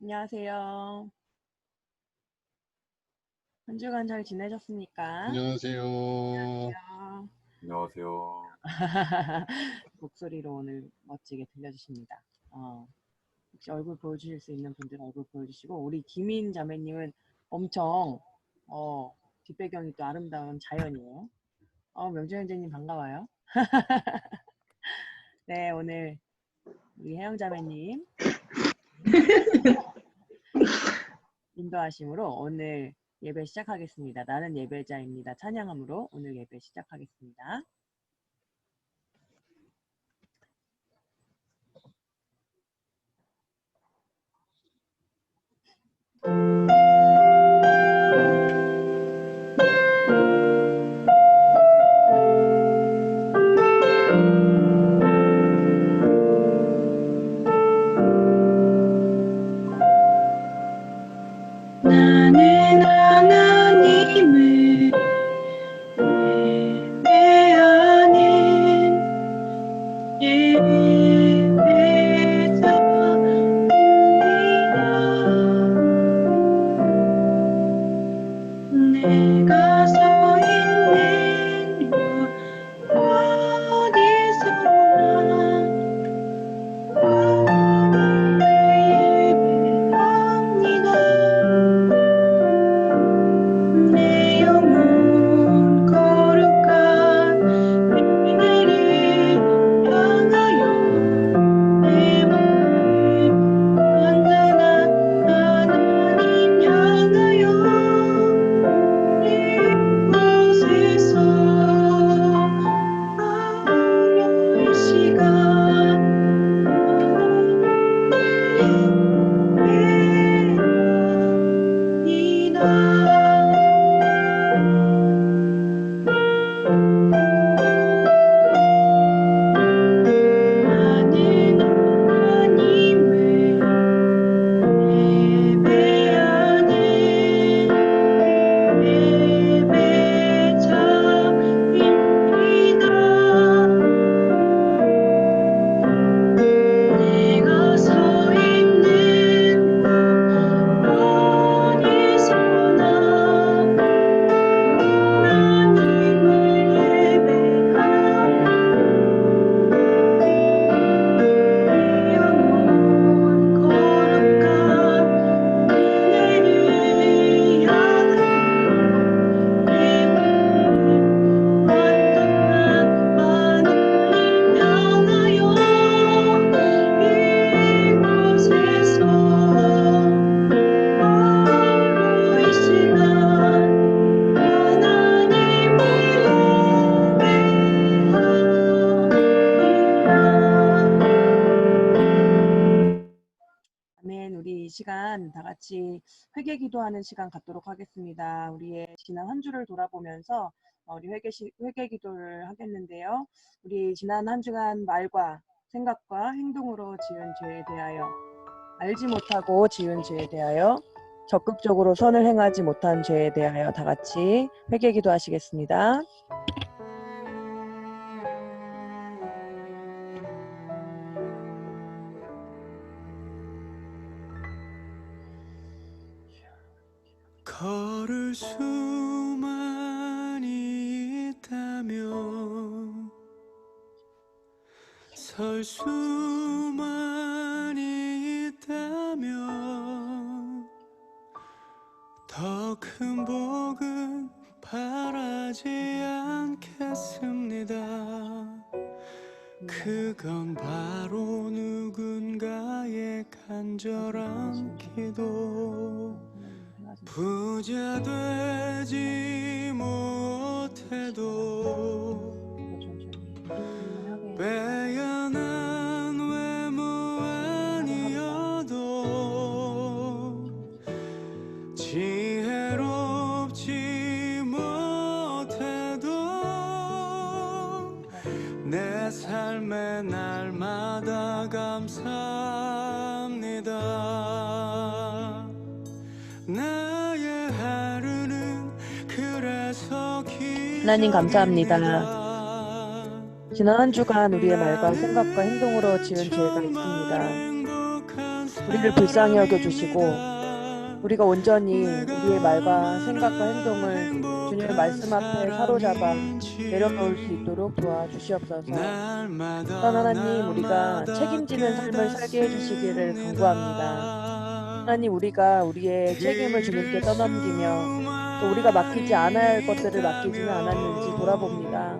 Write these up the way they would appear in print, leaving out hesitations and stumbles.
안녕하세요. 한 주간 잘 지내셨습니까? 안녕하세요. 안녕하세요. 안녕하세요. 목소리로 오늘 멋지게 들려주십니다. 혹시 얼굴 보여주실 수 있는 분들은 얼굴 보여주시고, 우리 김인 자매님은 엄청, 뒷배경이 또 아름다운 자연이에요. 명주 형제님 반가워요. 네, 오늘 우리 혜영 자매님 인도하심으로 오늘 예배 시작하겠습니다. 나는 예배자입니다. 찬양함으로 오늘 예배 시작하겠습니다. 나는 하나님을 예배하는 예배자입니다. 내가 서 있는 곳 어디서나 예배합니다. 내 영혼 거룩한 은혜를 향하여 내 마음 언제나 하나님 향하여 이곳에서 하루의 시간 나는 하나님을 예배하는 예배자입니다. 내가 서 있는 곳 어디서나 하나님을 예배하며 내 영혼 거룩한 은혜를 향하여 내 마음 완전한 하나님 향하여 이곳에서 하루의 시간 하나님을 예배합니다. 아멘. 우리 이 시간 다 같이 회개 기도하는 시간 갖도록 하겠습니다. 우리의 지난 한 주를 돌아보면서 우리 회개 기도를 하겠는데요. 우리 지난 한 주간 말과 생각과 행동으로 지은 죄에 대하여, 알지 못하고 지은 죄에 대하여, 적극적으로 선을 행하지 못한 죄에 대하여 다 같이 회개 기도하시겠습니다. 걸을 수만 있다면 설 수만 있다면 더 큰 복은 바라지 않겠습니다. 그건 바로 누군가의 간절한 기도. 부자 되지 못해도 빼어난 외모 아니어도 지혜롭지 못해도 내 삶의 날마다 감사합니다. 나의 하루는 그래서 하나님 감사합니다. 지난 한 주간 우리의 말과 생각과 행동으로 지은 죄가 있습니다. 우리를 불쌍히 여겨주시고 우리가 온전히 우리의 말과 생각과 행동을 주님의 말씀 앞에 사로잡아 내려놓을 수 있도록 도와주시옵소서. 또한 하나님, 우리가 책임지는 삶을 살게 해주시기를 간구합니다. 하나님, 우리가 우리의 책임을 주님께 떠넘기며 또 우리가 맡기지 않아야 할 것들을 맡기지는 않았는지 돌아봅니다.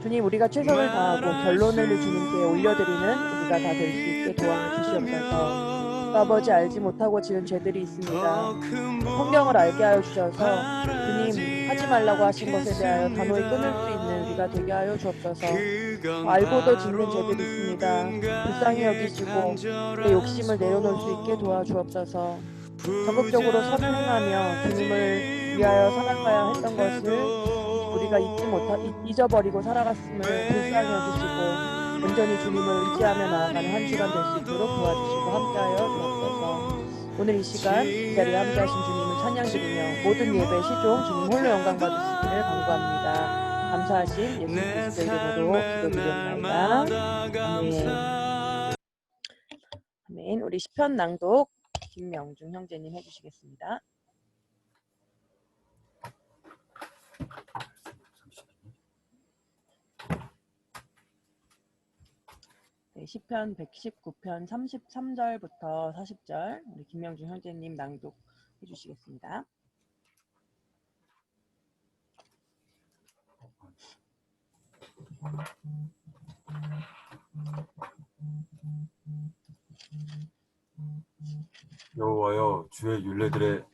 주님, 우리가 최선을 다하고 결론을 주님께 올려드리는 우리가 다 될 수 있게 도와주시옵소서. 아버지, 알지 못하고 지은 죄들이 있습니다. 성경을 알게 하여 주셔서 주님 하지 말라고 하신 것에 대하여 단호히 끊을 수 있는 우리가 되게 하여 주옵소서. 알고도 짓는 죄들이 있습니다. 불쌍히 여기시고 내 욕심을 내려놓을 수 있게 도와주옵소서. 적극적으로 선을 행하며 주님을 위하여 살아가야 했던 것을 우리가 잊어버리고 살아갔음을 불쌍히 여기시고 온전히 주님을 의지하며 나아가는 한 주간 될 수 있도록 도와주시고 함께하여 주옵소서. 오늘 이 시간 이 자리에 함께하신 주님을 찬양드리며 모든 예배 시종 주님 홀로 영광 받으시기를 간구합니다. 감사하신 예수 그리스도의 이름으로 기도드리옵나이다. 아멘. 아멘. 우리 시편 낭독 김명중 형제님 해주시겠습니다. 네, 시편 119편 33절부터 40절 우리 김명중 형제님 낭독해 주시겠습니다. 여호와여 주의 율례들의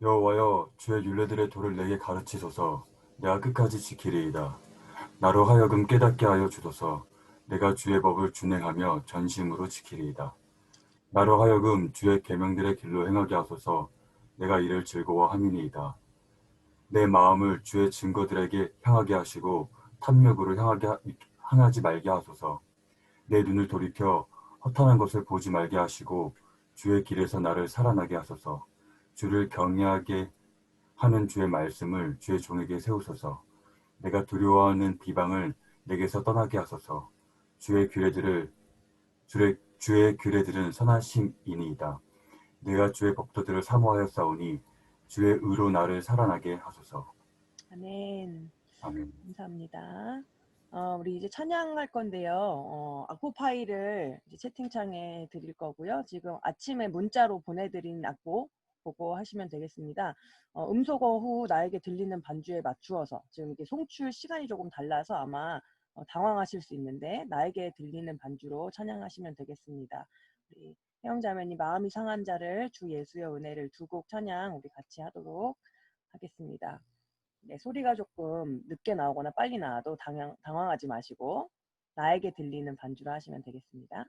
여호와여 주의 율례들의 도를 내게 가르치소서. 내가 끝까지 지키리이다. 나로 하여금 깨닫게 하여 주소서. 내가 주의 법을 준행하며 전심으로 지키리이다. 나로 하여금 주의 계명들의 길로 행하게 하소서. 내가 이를 즐거워함이니이다. 내 마음을 주의 증거들에게 향하게 하시고 탐욕으로 향하지 말게 하소서. 내 눈을 돌이켜 허탄한 것을 보지 말게 하시고 주의 길에서 나를 살아나게 하소서. 주를 경외하게 하는 주의 말씀을 주의 종에게 세우소서. 내가 두려워하는 비방을 내게서 떠나게 하소서. 주의 규례들은 선하심이니이다. 내가 주의 법도들을 사모하였사오니 주의 의로 나를 살아나게 하소서. 아멘. 아멘. 감사합니다. 우리 이제 찬양할 건데요. 악보 파일을 이제 채팅창에 드릴 거고요. 지금 아침에 문자로 보내드린 악보 보고 하시면 되겠습니다. 음소거 후 나에게 들리는 반주에 맞추어서 지금 이게 송출 시간이 조금 달라서 아마 당황하실 수 있는데 나에게 들리는 반주로 찬양하시면 되겠습니다. 우리 혜영자매님 마음이 상한 자를 주 예수의 은혜를 두 곡 찬양 우리 같이 하도록 하겠습니다. 네, 소리가 조금 늦게 나오거나 빨리 나와도 당황하지 마시고 나에게 들리는 반주로 하시면 되겠습니다.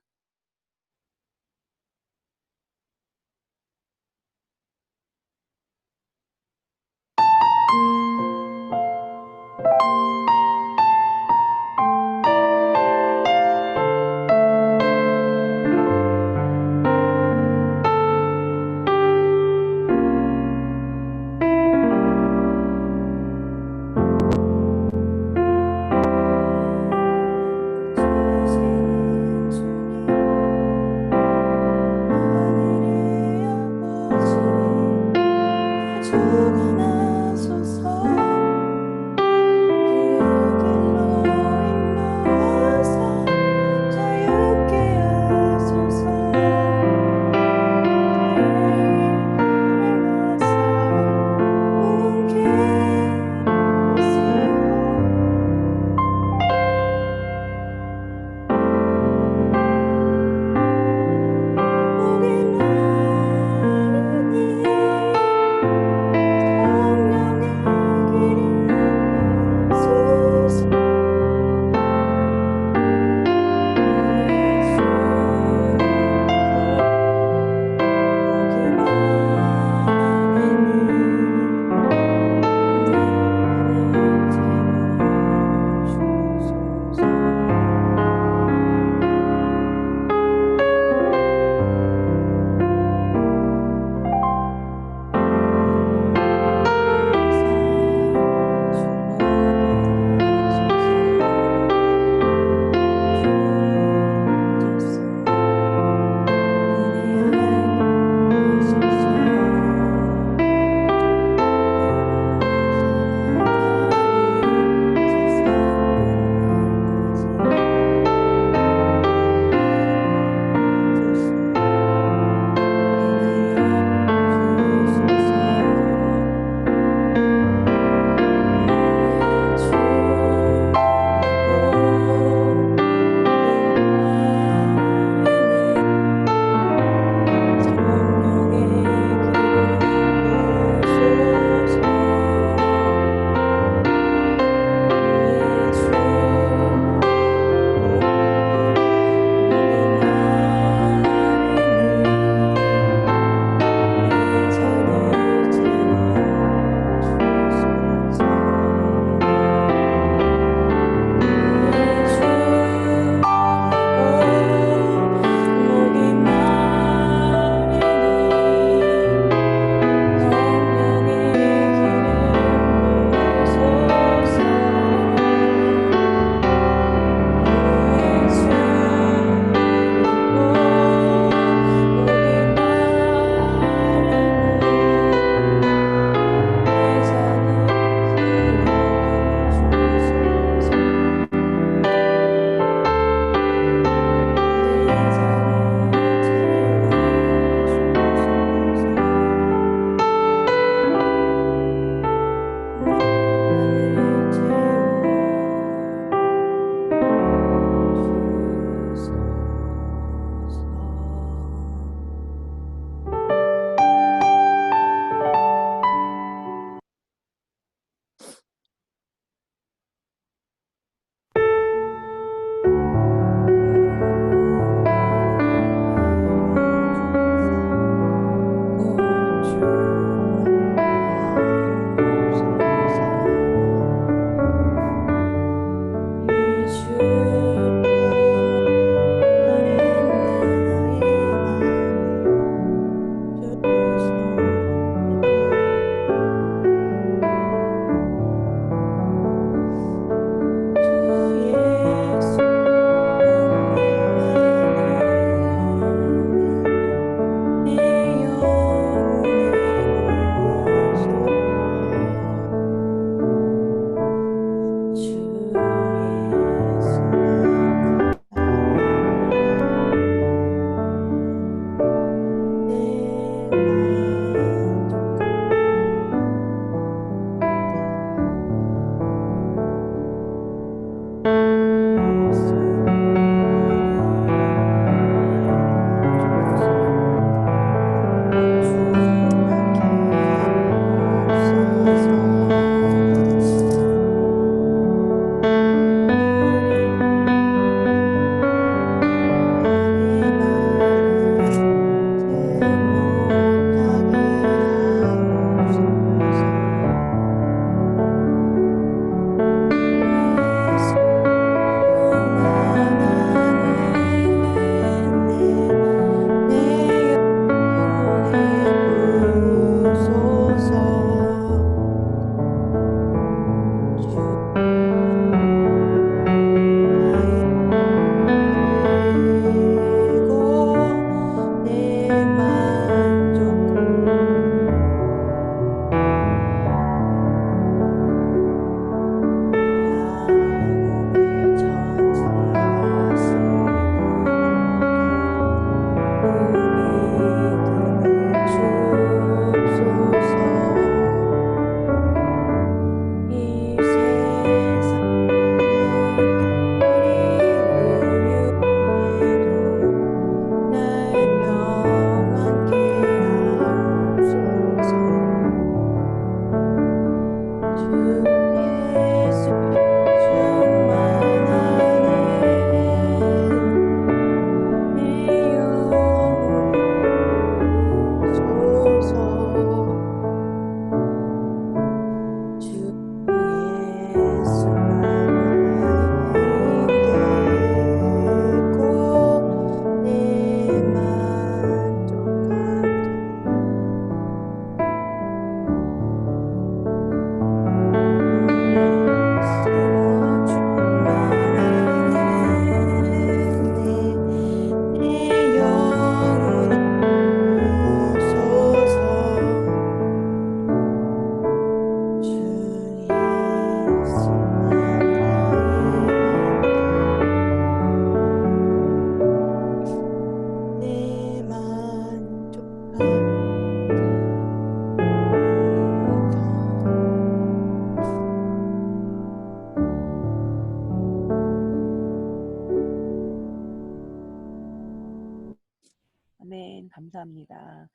감사합니다.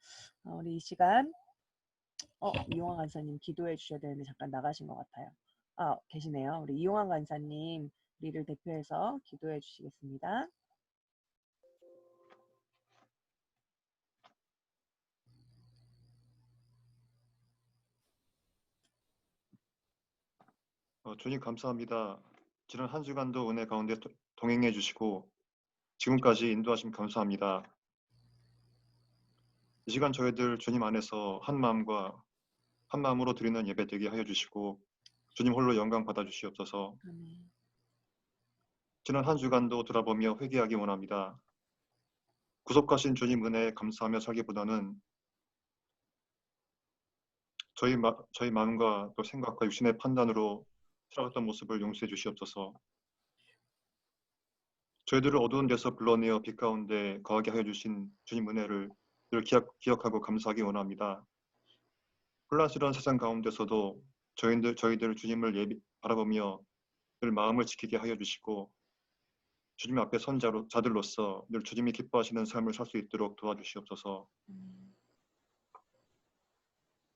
우리 이 시간 이용환 간사님 기도해 주셔야 되는데 잠깐 나가신 것 같아요. 계시네요. 우리 이용환 간사님 우리를 대표해서 기도해 주시겠습니다. 주님 감사합니다. 지난 한 주간도 은혜 가운데 동행해 주시고 지금까지 인도하심 감사합니다. 이 시간 저희들 주님 안에서 한 마음으로 드리는 예배 되게 하여 주시고 주님 홀로 영광 받아 주시옵소서. 아멘. 지난 한 주간도 돌아보며 회개하기 원합니다. 구속하신 주님 은혜에 감사하며 살기보다는 저희 마음과 또 생각과 육신의 판단으로 살아갔던 모습을 용서해 주시옵소서. 저희들을 어두운 데서 불러내어 빛 가운데 거하게 하여 주신 주님 은혜를 늘 기억하고 감사하기 원합니다. 혼란스러운 세상 가운데서도 저희들 주님을 바라보며 늘 마음을 지키게 하여 주시고 주님 앞에 자들로서 늘 주님이 기뻐하시는 삶을 살 수 있도록 도와주시옵소서.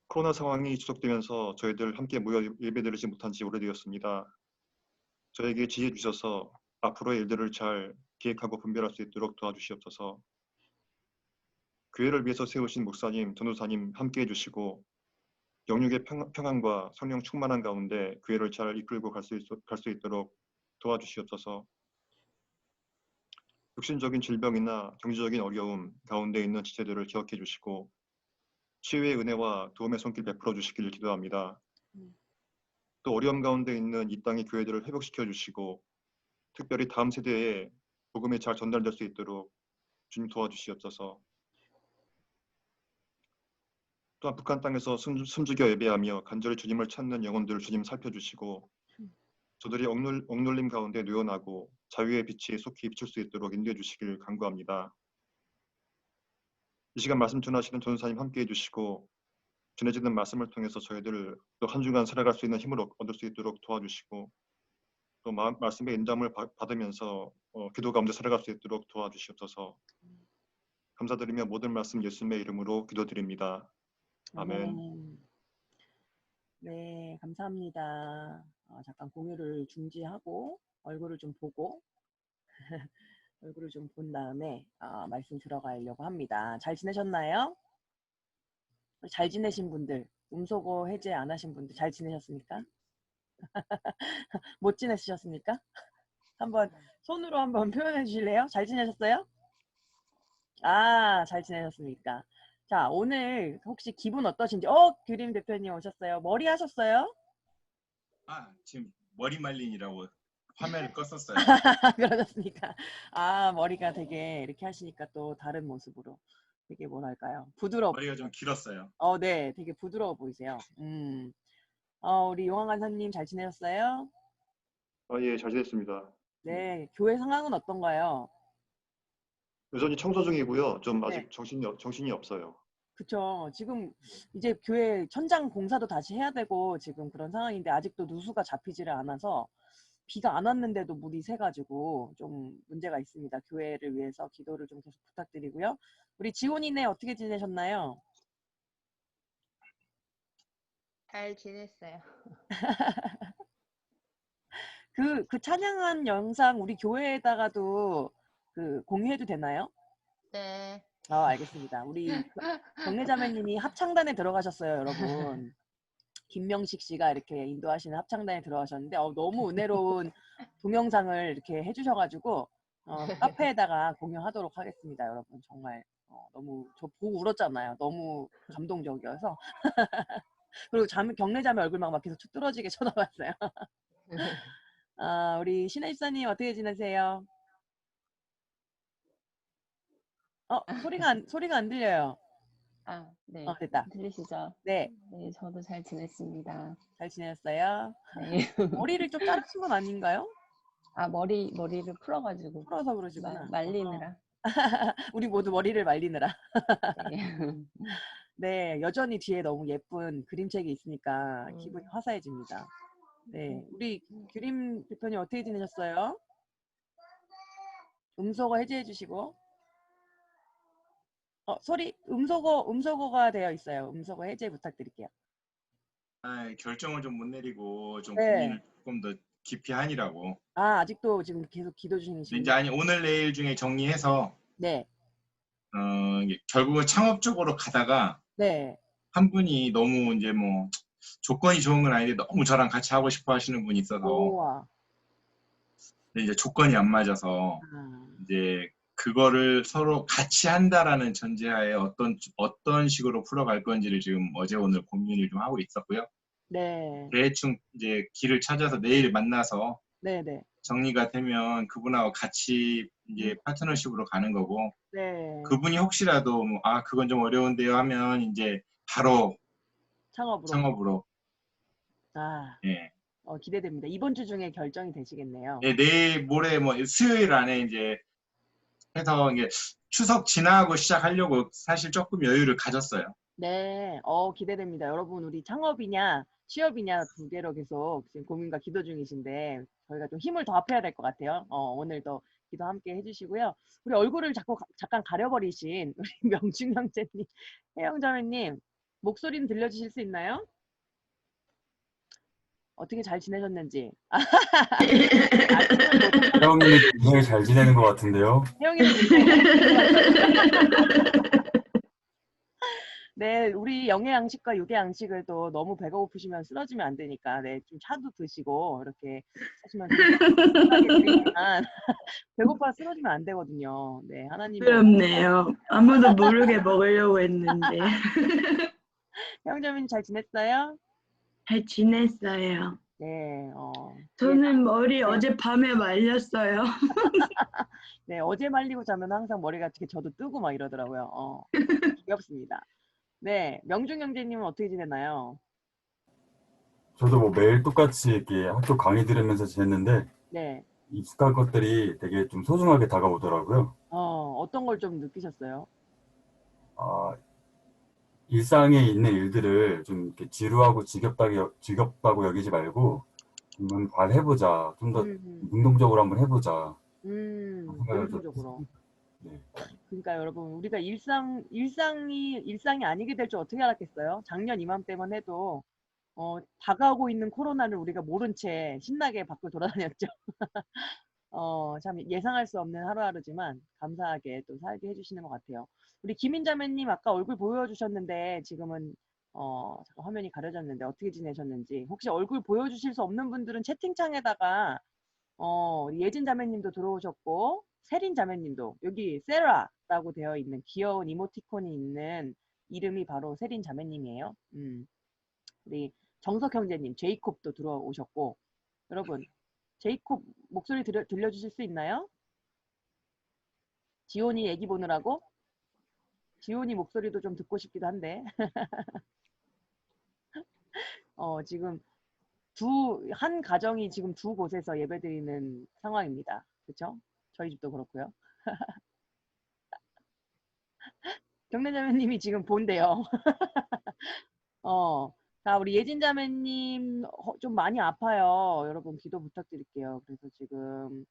코로나 상황이 지속되면서 저희들 함께 모여 예배드리지 못한 지 오래되었습니다. 저에게 지혜 주셔서 앞으로의 일들을 잘 기획하고 분별할 수 있도록 도와주시옵소서. 교회를 위해서 세우신 목사님, 전도사님 함께해 주시고 영육의 평안과 성령 충만한 가운데 교회를 잘 이끌고 갈 수 있도록 도와주시옵소서. 육신적인 질병이나 경제적인 어려움 가운데 있는 지체들을 기억해 주시고 치유의 은혜와 도움의 손길 베풀어 주시기를 기도합니다. 또 어려움 가운데 있는 이 땅의 교회들을 회복시켜 주시고 특별히 다음 세대에 복음이 잘 전달될 수 있도록 주님 도와주시옵소서. 또한 북한 땅에서 숨죽여 예배하며 간절히 주님을 찾는 영혼들을 주님 살펴주시고 저들이 억눌림 가운데 누워나고 자유의 빛이 속히 비출 수 있도록 인도해 주시길 간구합니다. 이 시간 말씀 전하시는 전도사님 함께해 주시고 전해지는 말씀을 통해서 저희들 또 한 주간 살아갈 수 있는 힘을 얻을 수 있도록 도와주시고 또 말씀의 인도함을 받으면서 기도 가운데 살아갈 수 있도록 도와주시옵소서. 감사드리며 모든 말씀 예수님의 이름으로 기도드립니다. 아멘. 네, 감사합니다. 잠깐 공유를 중지하고 얼굴을 좀 보고 얼굴을 좀 본 다음에 말씀 들어가려고 합니다. 잘 지내셨나요? 잘 지내신 분들, 음소거 해제 안 하신 분들 잘 지내셨습니까? 못 지내셨습니까? 한번 손으로 한번 표현해 주실래요? 잘 지내셨어요? 잘 지내셨습니까? 자, 오늘 혹시 기분 어떠신지? 규림 대표님 오셨어요. 머리 하셨어요? 지금 머리 말린이라고 화면을 껐었어요. 그러셨습니까? 머리가 되게 이렇게 하시니까 또 다른 모습으로 되게 뭐랄까요? 머리가 좀 길었어요. 네, 되게 부드러워 보이세요. 우리 용환 간사님 잘 지내셨어요? 예, 잘 지냈습니다. 네, 교회 상황은 어떤가요? 여전히 청소 중이고요. 좀 네. 아직 정신이 없어요. 그쵸. 지금 이제 교회 천장 공사도 다시 해야 되고 지금 그런 상황인데 아직도 누수가 잡히지를 않아서 비가 안 왔는데도 물이 새가지고 좀 문제가 있습니다. 교회를 위해서 기도를 좀 계속 부탁드리고요. 우리 지훈이네 어떻게 지내셨나요? 잘 지냈어요. 그 찬양한 영상 우리 교회에다가도 공유해도 되나요? 네. 알겠습니다. 우리 경례자매님이 합창단에 들어가셨어요, 여러분. 김명식 씨가 이렇게 인도하시는 합창단에 들어가셨는데 너무 은혜로운 동영상을 이렇게 해주셔가지고 카페에다가 공유하도록 하겠습니다, 여러분. 정말 너무 저 보고 울었잖아요. 너무 감동적이어서. 그리고 경례자매 얼굴만 막 계속 쭉 뚫어지게 쳐다봤어요. 우리 신혜 집사님 어떻게 지내세요? 소리가 안 들려요. 네. 됐다. 들리시죠? 네. 네, 저도 잘 지냈습니다. 잘 지냈어요? 네. 머리를 좀 자르신 건 아닌가요? 머리를 풀어가지고. 풀어서 그러시구나. 말리느라. 우리 모두 머리를 말리느라. 네. 네, 여전히 뒤에 너무 예쁜 그림책이 있으니까 기분이 화사해집니다. 네, 우리 규림 대표님 어떻게 지내셨어요? 음소거 해제해 주시고. 소리 음소거가 되어 있어요. 음소거 해제 부탁드릴게요. 결정을 좀 못 내리고 좀 네. 고민을 조금 더 깊이 하니라고. 아직도 지금 계속 기도 이제 중이시군요. 아니 오늘 내일 중에 정리해서 네. 결국은 창업 쪽으로 가다가 네. 한 분이 너무 이제 뭐 조건이 좋은 건 아닌데 너무 저랑 같이 하고 싶어 하시는 분이 있어서 우와. 근데 이제 조건이 안 맞아서 아, 이제 그거를 서로 같이 한다라는 전제하에 어떤 식으로 풀어갈 건지를 지금 어제 오늘 고민을 좀 하고 있었고요. 네. 대충 이제 길을 찾아서 내일 만나서 네네. 정리가 되면 그분하고 같이 이제 파트너십으로 가는 거고 네. 그분이 혹시라도 뭐, 그건 좀 어려운데요 하면 이제 바로 창업으로. 창업으로 아, 예. 기대됩니다. 이번 주 중에 결정이 되시겠네요. 예, 내일 모레 뭐 수요일 안에 이제 해서 이게 추석 지나고 시작하려고 사실 조금 여유를 가졌어요. 네, 기대됩니다. 여러분, 우리 창업이냐, 취업이냐 두 개로 계속 지금 고민과 기도 중이신데, 저희가 좀 힘을 더 합해야 될 것 같아요. 오늘도 기도 함께 해주시고요. 우리 얼굴을 잠깐 가려버리신 우리 명중 형제님, 혜영 자매님, 목소리는 들려주실 수 있나요? 어떻게 잘 지내셨는지. 혜영님이 굉장히 잘 지내는 것 같은데요. 혜영이는 네, 우리 영의 양식과 육의 양식을 또 너무 배가 고프시면 쓰러지면 안 되니까, 네, 좀 차도 드시고, 이렇게 하시면 좋겠지만, 배고파 쓰러지면 안 되거든요. 네, 하나님이. 부럽네요. 아무도 모르게 먹으려고 했는데. 형제님 잘 지냈어요? 잘 지냈어요. 네, 저는 머리 어젯밤에 말렸어요. 네, 어제 말리고 자면 항상 머리가 이렇게 저도 뜨고 막 이러더라고요. 귀엽습니다. 네, 명중 형제님은 어떻게 지냈나요? 저도 뭐 매일 똑같이 이렇게 학교 강의 들으면서 지냈는데 네, 익숙한 것들이 되게 좀 소중하게 다가오더라고요. 어떤 걸 좀 느끼셨어요? 아, 일상에 있는 일들을 좀 이렇게 지루하고 지겹다고 여기지 말고 좀 잘 해보자. 좀 더 능동적으로 한번 해보자. 생각을 좀 능동적으로. 네. 그러니까 여러분, 우리가 일상이 아니게 될 줄 어떻게 알았겠어요? 작년 이맘때만 해도 다가오고 있는 코로나를 우리가 모른 채 신나게 밖을 돌아다녔죠. 참 예상할 수 없는 하루하루지만 감사하게 또 살게 해주시는 것 같아요. 우리 김인자매님 아까 얼굴 보여주셨는데 지금은 잠깐 화면이 가려졌는데 어떻게 지내셨는지 혹시 얼굴 보여주실 수 없는 분들은 채팅창에다가 우리 예진 자매님도 들어오셨고 세린 자매님도 여기 세라라고 되어 있는 귀여운 이모티콘이 있는 이름이 바로 세린 자매님이에요. 우리 정석 형제님 제이콥도 들어오셨고 여러분 제이콥 목소리 들려주실 수 있나요? 지온이 애기 보느라고? 지온이 목소리도 좀 듣고 싶기도 한데 지금 한 가정이 지금 두 곳에서 예배드리는 상황입니다. 그렇죠? 저희 집도 그렇고요. 경례자매님이 지금 본대요. 자, 우리 예진자매님 좀 많이 아파요. 여러분 기도 부탁드릴게요. 그래서 지금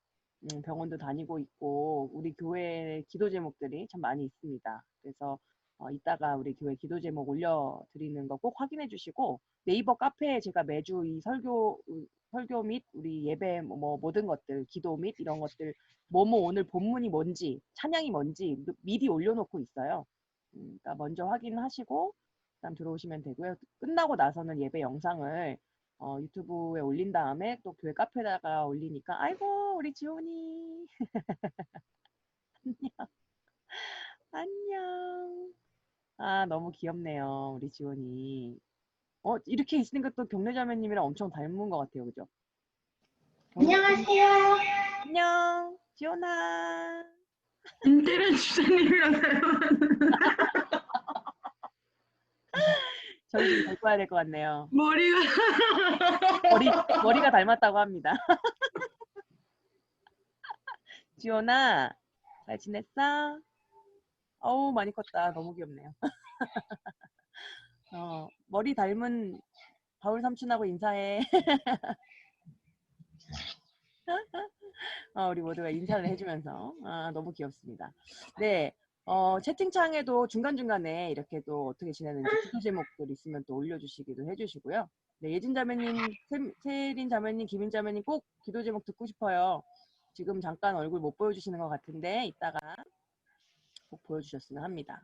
병원도 다니고 있고 우리 교회 기도 제목들이 참 많이 있습니다. 그래서 이따가 우리 교회 기도 제목 올려드리는 거 꼭 확인해 주시고 네이버 카페에 제가 매주 이 설교 및 우리 예배 뭐 모든 것들 기도 및 이런 것들 뭐뭐 오늘 본문이 뭔지 찬양이 뭔지 미리 올려놓고 있어요. 그러니까 먼저 확인하시고 그다음 들어오시면 되고요. 끝나고 나서는 예배 영상을 유튜브에 올린 다음에 또 교회 카페에다가 올리니까 아이고 우리 지온이 안녕. 아 너무 귀엽네요 우리 지온이. 이렇게 있으니까 또 경례자매님이랑 엄청 닮은 것 같아요, 그죠? 안녕하세요. 안녕 지온아. 인테리어 주사님이랑 닮았는데 저희 좀 데리고 와야 될 것 같네요. 머리가 머리가 닮았다고 합니다. 지온아 잘 지냈어? 어우 많이 컸다. 너무 귀엽네요. 머리 닮은 바울 삼촌하고 인사해. 우리 모두가 인사를 해주면서 너무 귀엽습니다. 네, 채팅창에도 중간중간에 이렇게 또 어떻게 지내는지 기도 제목들 있으면 또 올려주시기도 해주시고요. 네, 예진 자매님, 세린 자매님, 김인 자매님 꼭 기도 제목 듣고 싶어요. 지금 잠깐 얼굴 못 보여주시는 것 같은데 이따가 꼭 보여주셨으면 합니다.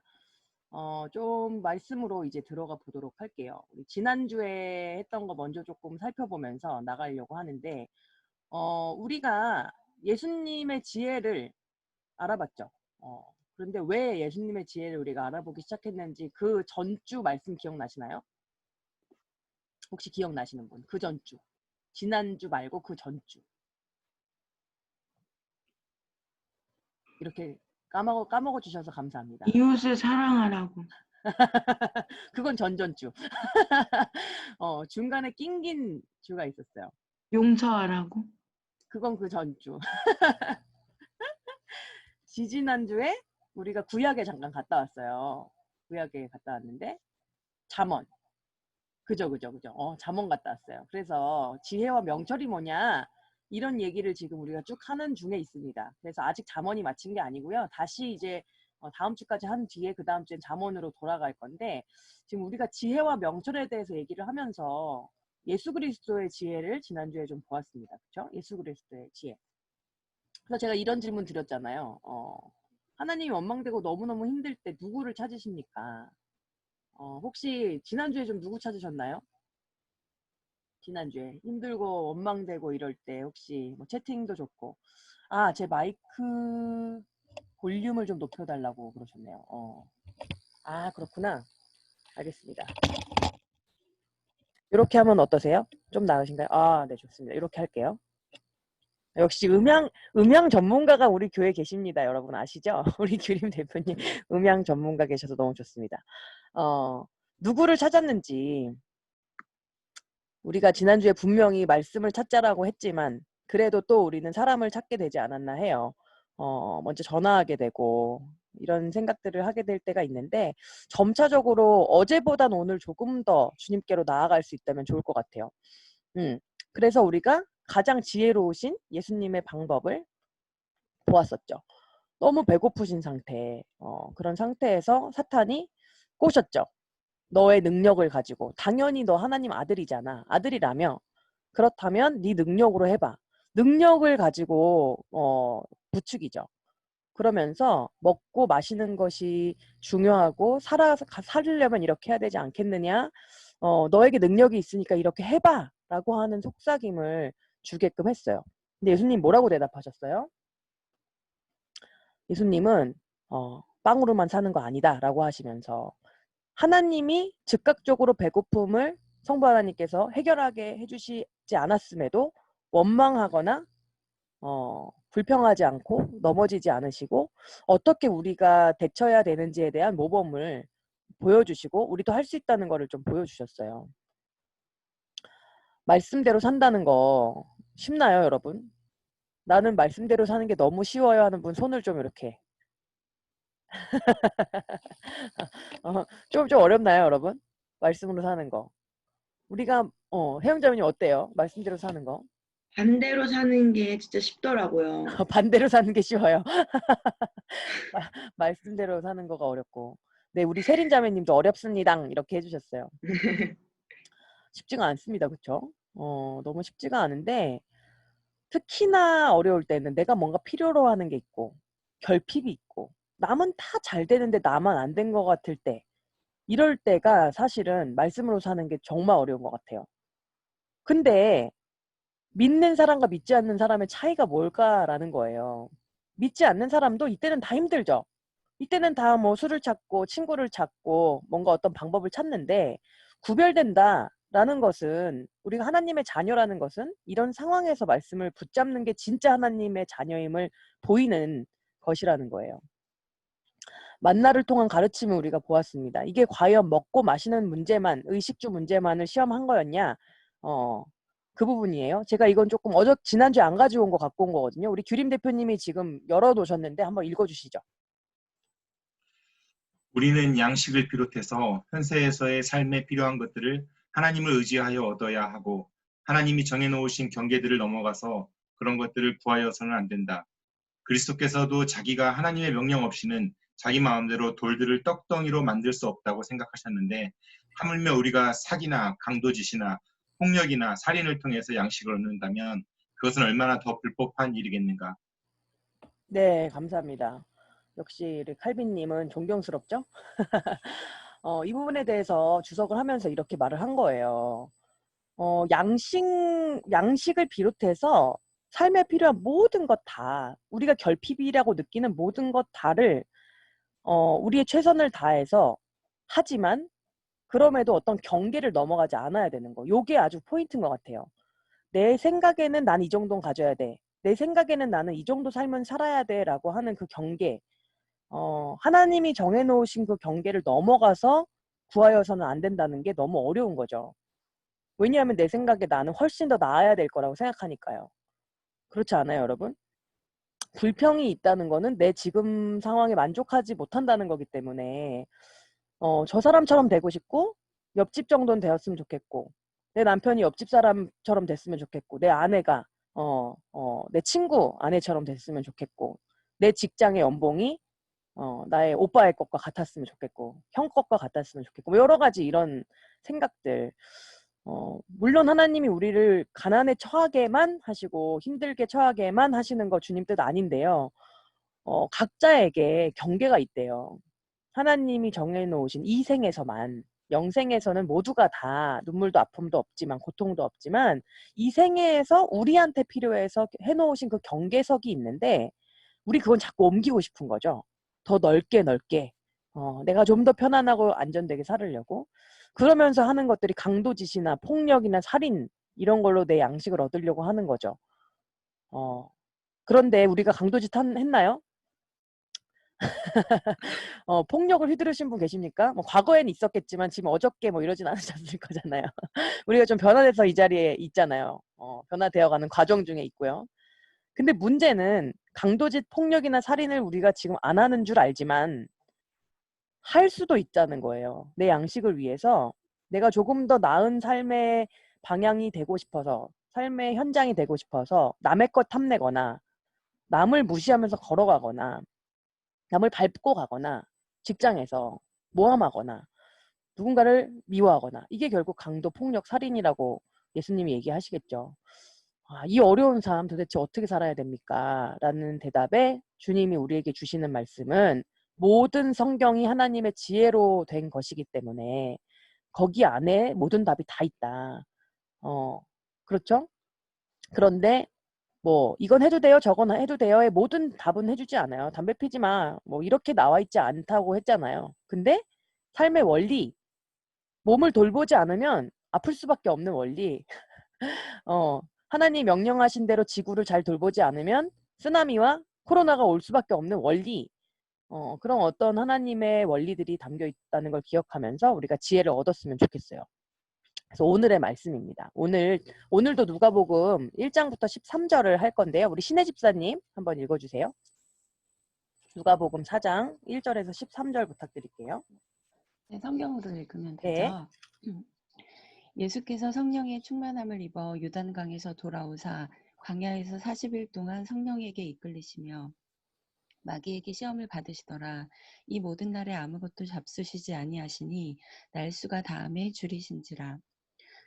좀 말씀으로 이제 들어가 보도록 할게요. 우리 지난주에 했던 거 먼저 조금 살펴보면서 나가려고 하는데 우리가 예수님의 지혜를 알아봤죠. 그런데 왜 예수님의 지혜를 우리가 알아보기 시작했는지 그 전주 말씀 기억나시나요? 혹시 기억나시는 분? 그 전주. 지난주 말고 그 전주. 이렇게 까먹어 주셔서 감사합니다. 이웃을 사랑하라고. 그건 전전주. 중간에 낑긴 주가 있었어요. 용서하라고. 그건 그 전주. 지지난주에 우리가 구약에 잠깐 갔다 왔어요. 구약에 갔다 왔는데 잠언. 그죠. 잠언 갔다 왔어요. 그래서 지혜와 명철이 뭐냐 이런 얘기를 지금 우리가 쭉 하는 중에 있습니다. 그래서 아직 잠언이 마친 게 아니고요. 다시 이제 다음 주까지 한 뒤에 그 다음 주엔 잠언으로 돌아갈 건데 지금 우리가 지혜와 명철에 대해서 얘기를 하면서 예수 그리스도의 지혜를 지난주에 좀 보았습니다. 그렇죠? 예수 그리스도의 지혜. 그래서 제가 이런 질문 드렸잖아요. 하나님이 원망되고 너무너무 힘들 때 누구를 찾으십니까? 혹시 지난주에 좀 누구 찾으셨나요? 지난주에 힘들고 원망되고 이럴 때 혹시 뭐 채팅도 좋고 제 마이크 볼륨을 좀 높여달라고 그러셨네요. 그렇구나. 알겠습니다. 이렇게 하면 어떠세요? 좀 나으신가요? 네, 좋습니다. 이렇게 할게요. 역시 음향 전문가가 우리 교회에 계십니다. 여러분 아시죠? 우리 규림 대표님 음향 전문가 계셔서 너무 좋습니다. 누구를 찾았는지 우리가 지난주에 분명히 말씀을 찾자라고 했지만 그래도 또 우리는 사람을 찾게 되지 않았나 해요. 먼저 전화하게 되고 이런 생각들을 하게 될 때가 있는데 점차적으로 어제보단 오늘 조금 더 주님께로 나아갈 수 있다면 좋을 것 같아요. 그래서 우리가 가장 지혜로우신 예수님의 방법을 보았었죠. 너무 배고프신 상태, 그런 상태에서 사탄이 꼬셨죠. 너의 능력을 가지고. 당연히 너 하나님 아들이잖아. 아들이라며. 그렇다면 네 능력으로 해봐. 능력을 가지고 부추기죠. 그러면서 먹고 마시는 것이 중요하고 살려면 이렇게 해야 되지 않겠느냐. 너에게 능력이 있으니까 이렇게 해봐. 라고 하는 속삭임을 주게끔 했어요. 근데 예수님 뭐라고 대답하셨어요? 예수님은 빵으로만 사는 거 아니다 라고 하시면서 하나님이 즉각적으로 배고픔을 성부 하나님께서 해결하게 해주시지 않았음에도 원망하거나 불평하지 않고 넘어지지 않으시고 어떻게 우리가 대처해야 되는지에 대한 모범을 보여주시고 우리도 할 수 있다는 것을 좀 보여주셨어요. 말씀대로 산다는 거 쉽나요, 여러분? 나는 말씀대로 사는 게 너무 쉬워요 하는 분 손을 좀 이렇게. 좀 어렵나요, 여러분? 말씀으로 사는 거. 우리가 혜영자매님 어때요? 말씀대로 사는 거. 반대로 사는 게 진짜 쉽더라고요. 반대로 사는 게 쉬워요. 말씀대로 사는 거가 어렵고. 네, 우리 세린자매님도 어렵습니다. 이렇게 해주셨어요. 쉽지가 않습니다. 그렇죠? 너무 쉽지가 않은데 특히나 어려울 때는 내가 뭔가 필요로 하는 게 있고 결핍이 있고 남은 다 잘 되는데 나만 안 된 것 같을 때 이럴 때가 사실은 말씀으로 사는 게 정말 어려운 것 같아요. 근데 믿는 사람과 믿지 않는 사람의 차이가 뭘까라는 거예요. 믿지 않는 사람도 이때는 다 힘들죠. 이때는 다 뭐 술을 찾고 친구를 찾고 뭔가 어떤 방법을 찾는데 구별된다라는 것은 우리가 하나님의 자녀라는 것은 이런 상황에서 말씀을 붙잡는 게 진짜 하나님의 자녀임을 보이는 것이라는 거예요. 만나를 통한 가르침을 우리가 보았습니다. 이게 과연 먹고 마시는 문제만, 의식주 문제만을 시험한 거였냐? 그 부분이에요. 제가 이건 조금 지난주에 안 가져온 거 갖고 온 거거든요. 우리 규림 대표님이 지금 열어놓으셨는데 한번 읽어주시죠. 우리는 양식을 비롯해서 현세에서의 삶에 필요한 것들을 하나님을 의지하여 얻어야 하고 하나님이 정해놓으신 경계들을 넘어가서 그런 것들을 구하여서는 안 된다. 그리스도께서도 자기가 하나님의 명령 없이는 자기 마음대로 돌들을 떡덩이로 만들 수 없다고 생각하셨는데 하물며 우리가 사기나 강도짓이나 폭력이나 살인을 통해서 양식을 얻는다면 그것은 얼마나 더 불법한 일이겠는가. 네, 감사합니다. 역시 우리 칼빈님은 존경스럽죠? 이 부분에 대해서 주석을 하면서 이렇게 말을 한 거예요. 양식을 비롯해서 삶에 필요한 모든 것 다, 우리가 결핍이라고 느끼는 모든 것 다를 우리의 최선을 다해서 하지만 그럼에도 어떤 경계를 넘어가지 않아야 되는 거. 요게 아주 포인트인 것 같아요. 내 생각에는 난 이 정도는 가져야 돼. 내 생각에는 나는 이 정도 삶은 살아야 돼. 라고 하는 그 경계. 하나님이 정해놓으신 그 경계를 넘어가서 구하여서는 안 된다는 게 너무 어려운 거죠. 왜냐하면 내 생각에 나는 훨씬 더 나아야 될 거라고 생각하니까요. 그렇지 않아요, 여러분? 불평이 있다는 거는 내 지금 상황에 만족하지 못한다는 거기 때문에 저 사람처럼 되고 싶고 옆집 정도는 되었으면 좋겠고 내 남편이 옆집 사람처럼 됐으면 좋겠고 내 아내가 내 친구 아내처럼 됐으면 좋겠고 내 직장의 연봉이 나의 오빠의 것과 같았으면 좋겠고 형 것과 같았으면 좋겠고 뭐 여러 가지 이런 생각들 물론 하나님이 우리를 가난에 처하게만 하시고 힘들게 처하게만 하시는 거 주님 뜻 아닌데요. 각자에게 경계가 있대요. 하나님이 정해놓으신 이 생에서만 영생에서는 모두가 다 눈물도 아픔도 없지만 고통도 없지만 이 생에서 우리한테 필요해서 해놓으신 그 경계석이 있는데 우리 그건 자꾸 옮기고 싶은 거죠. 더 넓게 내가 좀 더 편안하고 안전되게 살으려고 그러면서 하는 것들이 강도짓이나 폭력이나 살인 이런 걸로 내 양식을 얻으려고 하는 거죠. 그런데 우리가 강도짓 했나요? 폭력을 휘두르신 분 계십니까? 뭐 과거에는 있었겠지만 지금 어저께 뭐 이러진 않으셨을 거잖아요. 우리가 좀 변화돼서 이 자리에 있잖아요. 변화되어가는 과정 중에 있고요. 근데 문제는 강도짓 폭력이나 살인을 우리가 지금 안 하는 줄 알지만 할 수도 있다는 거예요. 내 양식을 위해서 내가 조금 더 나은 삶의 방향이 되고 싶어서 삶의 현장이 되고 싶어서 남의 것 탐내거나 남을 무시하면서 걸어가거나 남을 밟고 가거나 직장에서 모함하거나 누군가를 미워하거나 이게 결국 강도, 폭력, 살인이라고 예수님이 얘기하시겠죠. 이 어려운 삶 도대체 어떻게 살아야 됩니까? 라는 대답에 주님이 우리에게 주시는 말씀은 모든 성경이 하나님의 지혜로 된 것이기 때문에 거기 안에 모든 답이 다 있다. 그렇죠? 그런데 뭐 이건 해도 돼요, 저건 해도 돼요의 모든 답은 해주지 않아요. 담배 피지 마. 뭐 이렇게 나와 있지 않다고 했잖아요. 근데 삶의 원리, 몸을 돌보지 않으면 아플 수밖에 없는 원리. 하나님 명령하신 대로 지구를 잘 돌보지 않으면 쓰나미와 코로나가 올 수밖에 없는 원리. 그런 어떤 하나님의 원리들이 담겨 있다는 걸 기억하면서 우리가 지혜를 얻었으면 좋겠어요. 그래서 오늘의 말씀입니다. 오늘도 누가복음 1장부터 13절을 할 건데요. 우리 신혜 집사님 한번 읽어주세요. 누가복음 4장 1절에서 13절 부탁드릴게요. 네, 성경으로 읽으면 네. 되죠. 예수께서 성령의 충만함을 입어 요단강에서 돌아오사 광야에서 40일 동안 성령에게 이끌리시며 마귀에게 시험을 받으시더라. 이 모든 날에 아무것도 잡수시지 아니하시니 날수가 다함에 줄이신지라.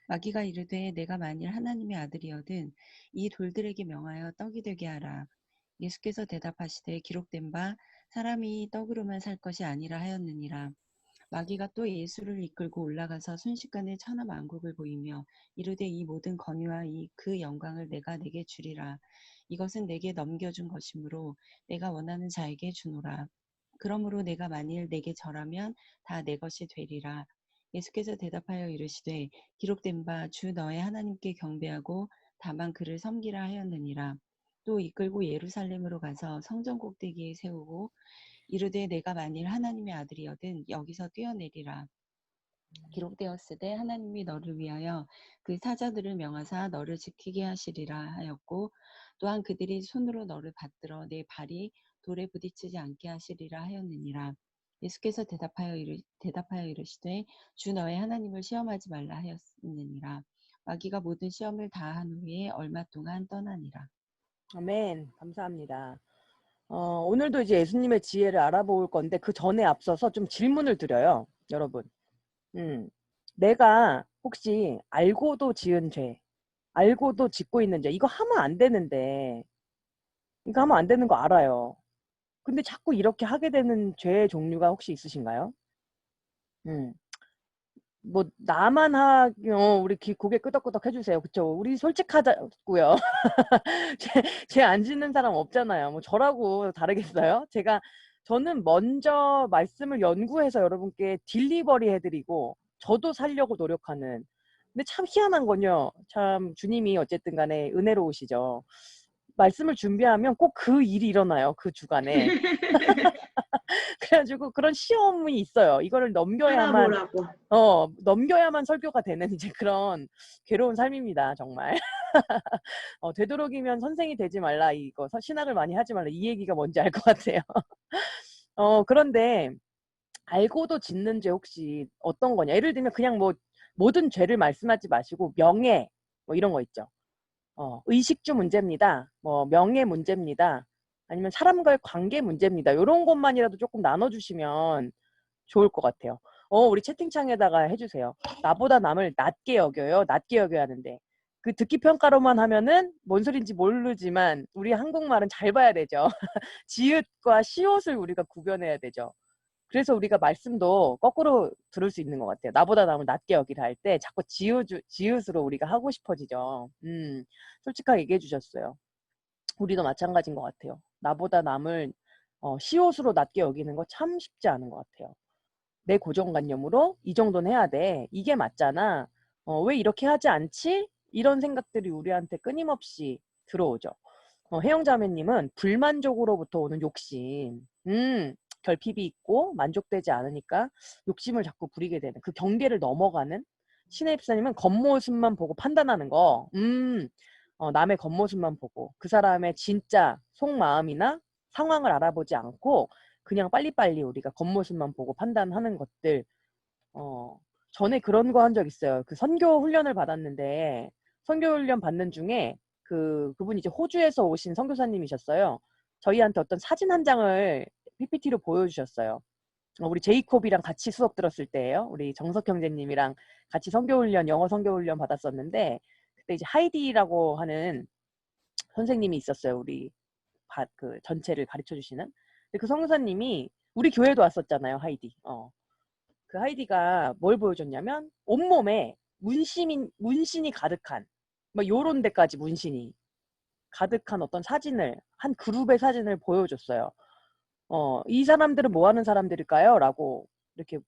마귀가 이르되 내가 만일 하나님의 아들이거든 이 돌들에게 명하여 떡이 되게 하라. 예수께서 대답하시되 기록된 바 사람이 떡으로만 살 것이 아니라 하였느니라. 마귀가 또 예수를 이끌고 올라가서 순식간에 천하 만국을 보이며 이르되 이 모든 권위와 그 영광을 내가 내게 주리라. 이것은 내게 넘겨준 것이므로 내가 원하는 자에게 주노라. 그러므로 내가 만일 내게 절하면 다 내 것이 되리라. 예수께서 대답하여 이르시되 기록된 바 주 너의 하나님께 경배하고 다만 그를 섬기라 하였느니라. 또 이끌고 예루살렘으로 가서 성전 꼭대기에 세우고 이르되 내가 만일 하나님의 아들이거든 여기서 뛰어내리라. 기록되었으되 하나님이 너를 위하여 그 사자들을 명하사 너를 지키게 하시리라 하였고 또한 그들이 손으로 너를 받들어 내 발이 돌에 부딪히지 않게 하시리라 하였느니라. 예수께서 대답하여 이르시되 주 너의 하나님을 시험하지 말라 하였느니라. 마귀가 모든 시험을 다한 후에 얼마 동안 떠나니라. 아멘. 감사합니다. 오늘도 이제 예수님의 지혜를 알아볼 건데 그 전에 앞서서 좀 질문을 드려요, 여러분. 내가 혹시 알고도 지은 죄, 알고도 짓고 있는 죄, 이거 하면 안 되는데, 이거 하면 안 되는 거 알아요. 근데 자꾸 이렇게 하게 되는 죄의 종류가 혹시 있으신가요? 음. 뭐 나만 우리 고개 끄덕끄덕 해주세요. 그쵸? 우리 솔직하자고요. 죄 안 짓는 사람 없잖아요. 뭐 저라고 다르겠어요? 저는 먼저 말씀을 연구해서 여러분께 딜리버리 해드리고 저도 살려고 노력하는. 근데 참 희한한 건요. 참 주님이 어쨌든 간에 은혜로우시죠. 말씀을 준비하면 꼭 그 일이 일어나요. 그 주간에. 그래가지고 그런 시험이 있어요. 이거를 넘겨야만 알아보라고. 넘겨야만 설교가 되는 이제 그런 괴로운 삶입니다, 정말. 되도록이면 선생이 되지 말라, 이거. 신학을 많이 하지 말라. 이 얘기가 뭔지 알 것 같아요. 그런데 알고도 짓는 죄 혹시 어떤 거냐? 예를 들면 그냥 뭐 모든 죄를 말씀하지 마시고 명예, 뭐 이런 거 있죠. 의식주 문제입니다. 뭐 명예 문제입니다. 아니면 사람과의 관계 문제입니다. 이런 것만이라도 조금 나눠주시면 좋을 것 같아요. 우리 채팅창에다가 해주세요. 나보다 남을 낮게 여겨요. 낮게 여겨야 하는데. 그 듣기 평가로만 하면은 뭔 소린지 모르지만 우리 한국말은 잘 봐야 되죠. 지읒과 시옷을 우리가 구별해야 되죠. 그래서 우리가 말씀도 거꾸로 들을 수 있는 것 같아요. 나보다 남을 낮게 여기라 할 때 자꾸 지읒으로 우리가 하고 싶어지죠. 솔직하게 얘기해 주셨어요. 우리도 마찬가지인 것 같아요. 나보다 남을 시옷으로 낮게 여기는 거 참 쉽지 않은 것 같아요. 내 고정관념으로 이 정도는 해야 돼. 이게 맞잖아. 왜 이렇게 하지 않지? 이런 생각들이 우리한테 끊임없이 들어오죠. 혜영자매님은 불만족으로부터 오는 욕심. 결핍이 있고 만족되지 않으니까 욕심을 자꾸 부리게 되는 그 경계를 넘어가는. 신혜 입사님은 겉모습만 보고 판단하는 거. 남의 겉모습만 보고 그 사람의 진짜 속마음이나 상황을 알아보지 않고 그냥 빨리빨리 우리가 겉모습만 보고 판단하는 것들. 전에 그런 거 한 적 있어요. 그 선교 훈련을 받았는데 선교 훈련 받는 중에 그분이 이제 호주에서 오신 선교사님이셨어요. 저희한테 어떤 사진 한 장을 PPT로 보여주셨어요. 우리 제이콥이랑 같이 수업 들었을 때예요. 우리 정석 형제님이랑 같이 선교훈련, 영어 선교훈련 받았었는데 그때 이제 하이디라고 하는 선생님이 있었어요. 우리 그 전체를 가르쳐 주시는. 근데 그 선교사님이 우리 교회도 왔었잖아요. 하이디. 그 하이디가 뭘 보여줬냐면 온몸에 문신이 가득한 막 요런 데까지 문신이 가득한 어떤 사진을, 한 그룹의 사진을 보여줬어요. 이 사람들은 뭐 하는 사람들일까요? 라고 이렇게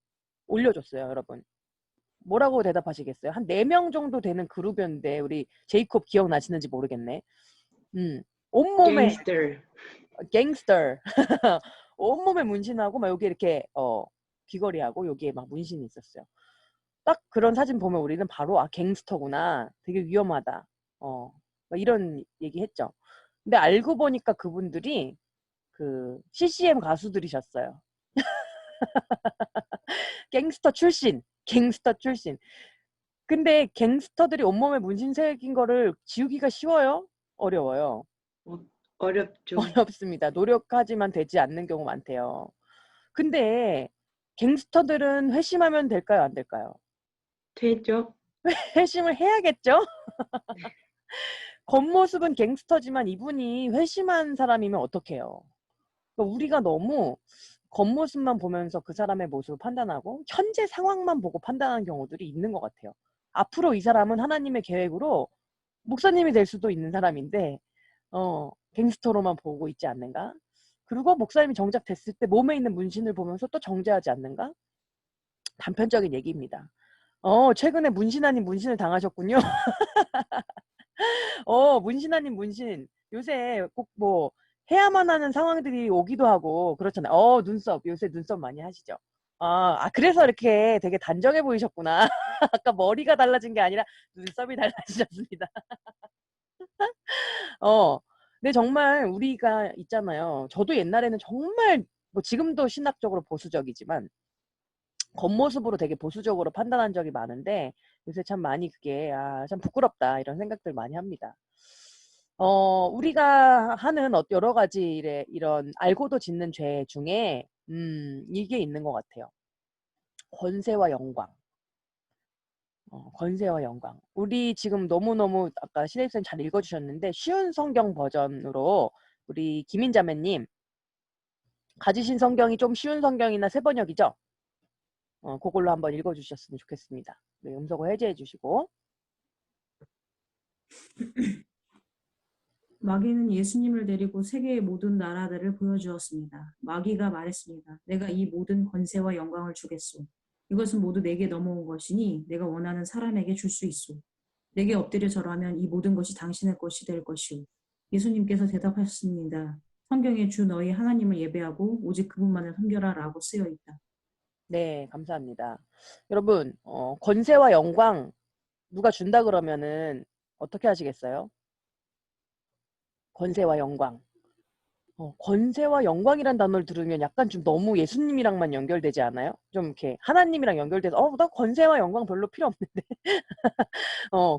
올려줬어요, 여러분. 뭐라고 대답하시겠어요? 한 4명 정도 되는 그룹이었는데, 우리 제이콥 기억나시는지 모르겠네. 온몸에, 갱스터. 온몸에 문신하고, 막 여기 이렇게, 귀걸이하고, 여기에 막 문신이 있었어요. 딱 그런 사진 보면 우리는 바로, 갱스터구나. 되게 위험하다. 막 이런 얘기 했죠. 근데 알고 보니까 그분들이 그 CCM 가수들이셨어요. 갱스터 출신. 근데 갱스터들이 온몸에 문신 새긴 거를 지우기가 쉬워요? 어려워요. 어렵죠. 어렵습니다. 노력하지만 되지 않는 경우 많대요. 근데 갱스터들은 회심하면 될까요? 안 될까요? 되죠. 회심을 해야겠죠? 겉모습은 갱스터지만 이분이 회심한 사람이면 어떡해요? 그러니까 우리가 너무 겉모습만 보면서 그 사람의 모습을 판단하고 현재 상황만 보고 판단하는 경우들이 있는 것 같아요. 앞으로 이 사람은 하나님의 계획으로 목사님이 될 수도 있는 사람인데 갱스터로만 보고 있지 않는가? 그리고 목사님이 정작 됐을 때 몸에 있는 문신을 보면서 또 정죄하지 않는가? 단편적인 얘기입니다. 최근에 문신 아닌 문신을 당하셨군요. 문신 아닌 문신. 요새 꼭 뭐 해야만 하는 상황들이 오기도 하고 그렇잖아요. 눈썹. 요새 눈썹 많이 하시죠? 그래서 이렇게 되게 단정해 보이셨구나. 아까 머리가 달라진 게 아니라 눈썹이 달라지셨습니다. 근데 정말 우리가 있잖아요. 저도 옛날에는 정말 뭐 지금도 신학적으로 보수적이지만 겉모습으로 되게 보수적으로 판단한 적이 많은데 요새 참 많이 그게 참 부끄럽다 이런 생각들 많이 합니다. 우리가 하는 여러 가지 이런 알고도 짓는 죄 중에 이게 있는 것 같아요. 권세와 영광. 권세와 영광. 우리 지금 너무너무 아까 신혜선 잘 읽어주셨는데 쉬운 성경 버전으로 우리 김인자매님 가지신 성경이 좀 쉬운 성경이나 새번역이죠? 그걸로 한번 읽어주셨으면 좋겠습니다. 네, 음성을 해제해 주시고. 마귀는 예수님을 데리고 세계의 모든 나라들을 보여주었습니다. 마귀가 말했습니다. 내가 이 모든 권세와 영광을 주겠소. 이것은 모두 내게 넘어온 것이니 내가 원하는 사람에게 줄 수 있소. 내게 엎드려 절하면 이 모든 것이 당신의 것이 될 것이오. 예수님께서 대답하셨습니다. 성경에 주 너희 하나님을 예배하고 오직 그분만을 섬겨라 라고 쓰여 있다. 네, 감사합니다. 여러분, 권세와 영광 누가 준다 그러면은 어떻게 하시겠어요? 권세와 영광. 권세와 영광이란 단어를 들으면 약간 좀 너무 예수님이랑만 연결되지 않아요? 좀 이렇게 하나님이랑 연결돼서 나 권세와 영광 별로 필요 없는데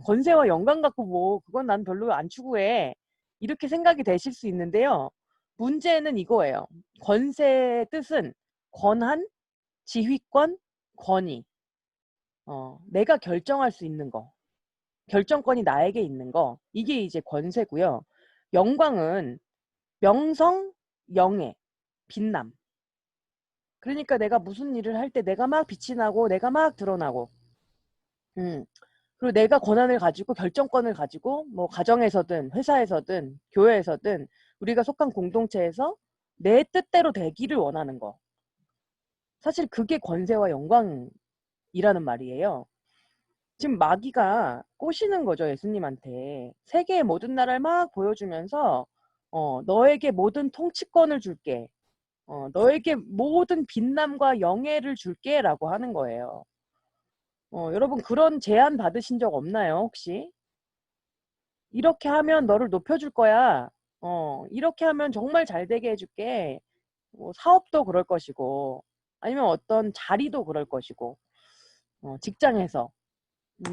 권세와 영광 갖고 뭐 그건 난 별로 안 추구해. 이렇게 생각이 되실 수 있는데요. 문제는 이거예요. 권세의 뜻은 권한, 지휘권, 권위. 내가 결정할 수 있는 거. 결정권이 나에게 있는 거. 이게 이제 권세고요. 영광은 명성, 영예, 빛남. 그러니까 내가 무슨 일을 할 때 내가 막 빛이 나고 내가 막 드러나고 그리고 내가 권한을 가지고 결정권을 가지고 뭐 가정에서든 회사에서든 교회에서든 우리가 속한 공동체에서 내 뜻대로 되기를 원하는 거. 사실 그게 권세와 영광이라는 말이에요. 지금 마귀가 꼬시는 거죠, 예수님한테. 세계의 모든 나라를 막 보여주면서 너에게 모든 통치권을 줄게. 너에게 모든 빛남과 영예를 줄게 라고 하는 거예요. 여러분 그런 제안 받으신 적 없나요, 혹시? 이렇게 하면 너를 높여줄 거야. 이렇게 하면 정말 잘 되게 해줄게. 사업도 그럴 것이고 아니면 어떤 자리도 그럴 것이고 직장에서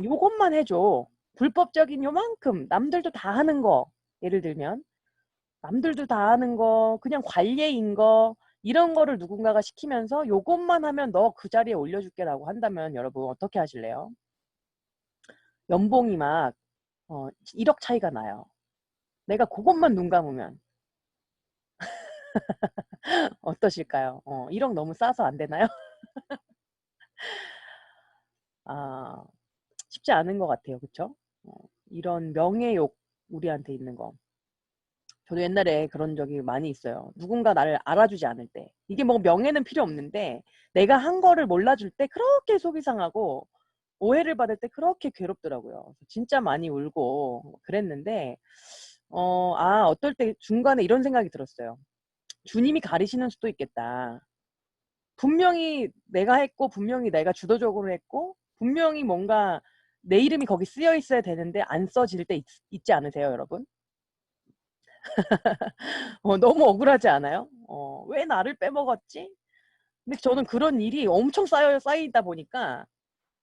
요것만 해줘. 불법적인 요만큼 남들도 다 하는 거. 예를 들면 남들도 다 하는 거 그냥 관례인 거 이런 거를 누군가가 시키면서 요것만 하면 너 그 자리에 올려줄게 라고 한다면 여러분 어떻게 하실래요? 연봉이 막 1억 차이가 나요. 내가 그것만 눈 감으면 어떠실까요? 1억 너무 싸서 안 되나요? 쉽지 않은 것 같아요. 그쵸? 이런 명예욕 우리한테 있는 거. 저도 옛날에 그런 적이 많이 있어요. 누군가 나를 알아주지 않을 때. 이게 뭐 명예는 필요 없는데 내가 한 거를 몰라줄 때 그렇게 속이 상하고 오해를 받을 때 그렇게 괴롭더라고요. 진짜 많이 울고 그랬는데 어떨 때 중간에 이런 생각이 들었어요. 주님이 가리시는 수도 있겠다. 분명히 내가 했고 분명히 내가 주도적으로 했고 분명히 뭔가 내 이름이 거기 쓰여 있어야 되는데 안 써질 때 있지 않으세요, 여러분? 너무 억울하지 않아요? 왜 나를 빼먹었지? 근데 저는 그런 일이 엄청 쌓이다 보니까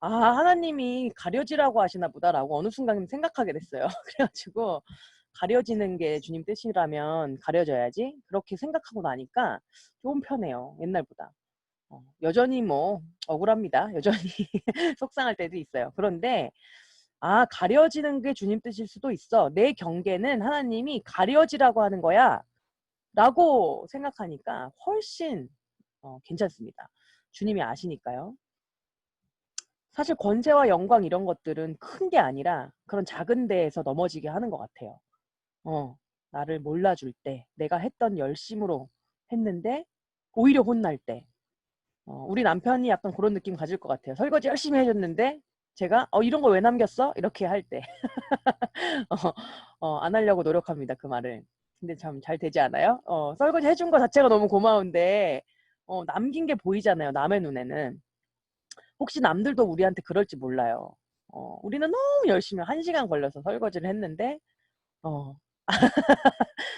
하나님이 가려지라고 하시나 보다라고 어느 순간 생각하게 됐어요. 그래가지고 가려지는 게 주님 뜻이라면 가려져야지 그렇게 생각하고 나니까 좀 편해요. 옛날보다. 여전히 뭐 억울합니다. 여전히 속상할 때도 있어요. 그런데 가려지는 게 주님 뜻일 수도 있어. 내 경계는 하나님이 가려지라고 하는 거야 라고 생각하니까 훨씬 괜찮습니다. 주님이 아시니까요. 사실 권세와 영광 이런 것들은 큰 게 아니라 그런 작은 데에서 넘어지게 하는 것 같아요. 나를 몰라줄 때 내가 했던 열심으로 했는데 오히려 혼날 때 우리 남편이 약간 그런 느낌 가질 것 같아요. 설거지 열심히 해줬는데 제가 이런 거 왜 남겼어? 이렇게 할 때 안 하려고 노력합니다. 그 말을. 근데 참 잘 되지 않아요? 설거지 해준 거 자체가 너무 고마운데 남긴 게 보이잖아요. 남의 눈에는. 혹시 남들도 우리한테 그럴지 몰라요. 우리는 너무 열심히 1시간 걸려서 설거지를 했는데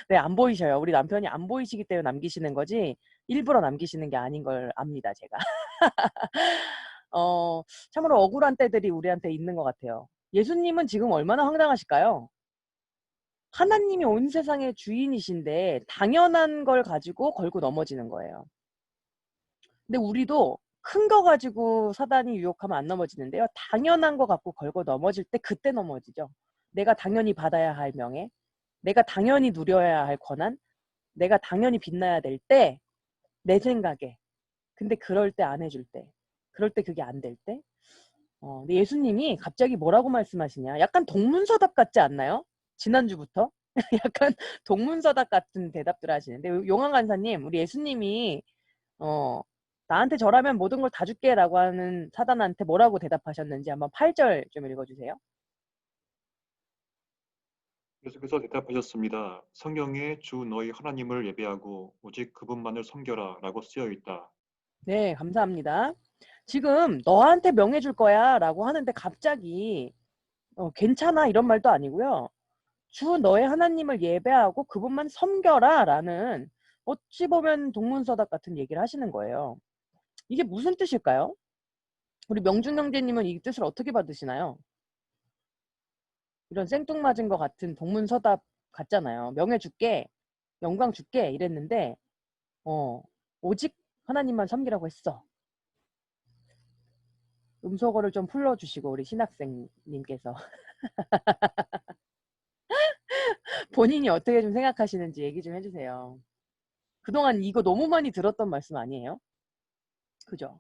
네, 안 보이셔요. 우리 남편이 안 보이시기 때문에 남기시는 거지 일부러 남기시는 게 아닌 걸 압니다. 제가. 참으로 억울한 때들이 우리한테 있는 것 같아요. 예수님은 지금 얼마나 황당하실까요? 하나님이 온 세상의 주인이신데 당연한 걸 가지고 걸고 넘어지는 거예요. 근데 우리도 큰 거 가지고 사단이 유혹하면 안 넘어지는데요. 당연한 거 갖고 걸고 넘어질 때 그때 넘어지죠. 내가 당연히 받아야 할 명예, 내가 당연히 누려야 할 권한, 내가 당연히 빛나야 될 때, 내 생각에. 근데 그럴 때 안 해줄 때, 그럴 때 그게 안 될 때. 근데 예수님이 갑자기 뭐라고 말씀하시냐? 약간 동문서답 같지 않나요? 지난주부터 약간 동문서답 같은 대답들 하시는데, 용환 간사님, 우리 예수님이 나한테 절하면 모든 걸 다 줄게 라고 하는 사단한테 뭐라고 대답하셨는지 한번 8절 좀 읽어주세요. 예수께서 대답하셨습니다. 성경에 주 너희 하나님을 예배하고 오직 그분만을 섬겨라 라고 쓰여 있다. 네, 감사합니다. 지금 너한테 명예 줄 거야 라고 하는데 갑자기 괜찮아 이런 말도 아니고요. 주 너의 하나님을 예배하고 그분만 섬겨라 라는 어찌 보면 동문서답 같은 얘기를 하시는 거예요. 이게 무슨 뜻일까요? 우리 명중 형제님은 이 뜻을 어떻게 받으시나요? 이런 생뚱맞은 것 같은 동문서답 같잖아요. 명예 줄게, 영광 줄게 이랬는데 오직 하나님만 섬기라고 했어. 음소거를 좀 풀어주시고 우리 신학생님께서 본인이 어떻게 좀 생각하시는지 얘기 좀 해주세요. 그동안 이거 너무 많이 들었던 말씀 아니에요? 그죠?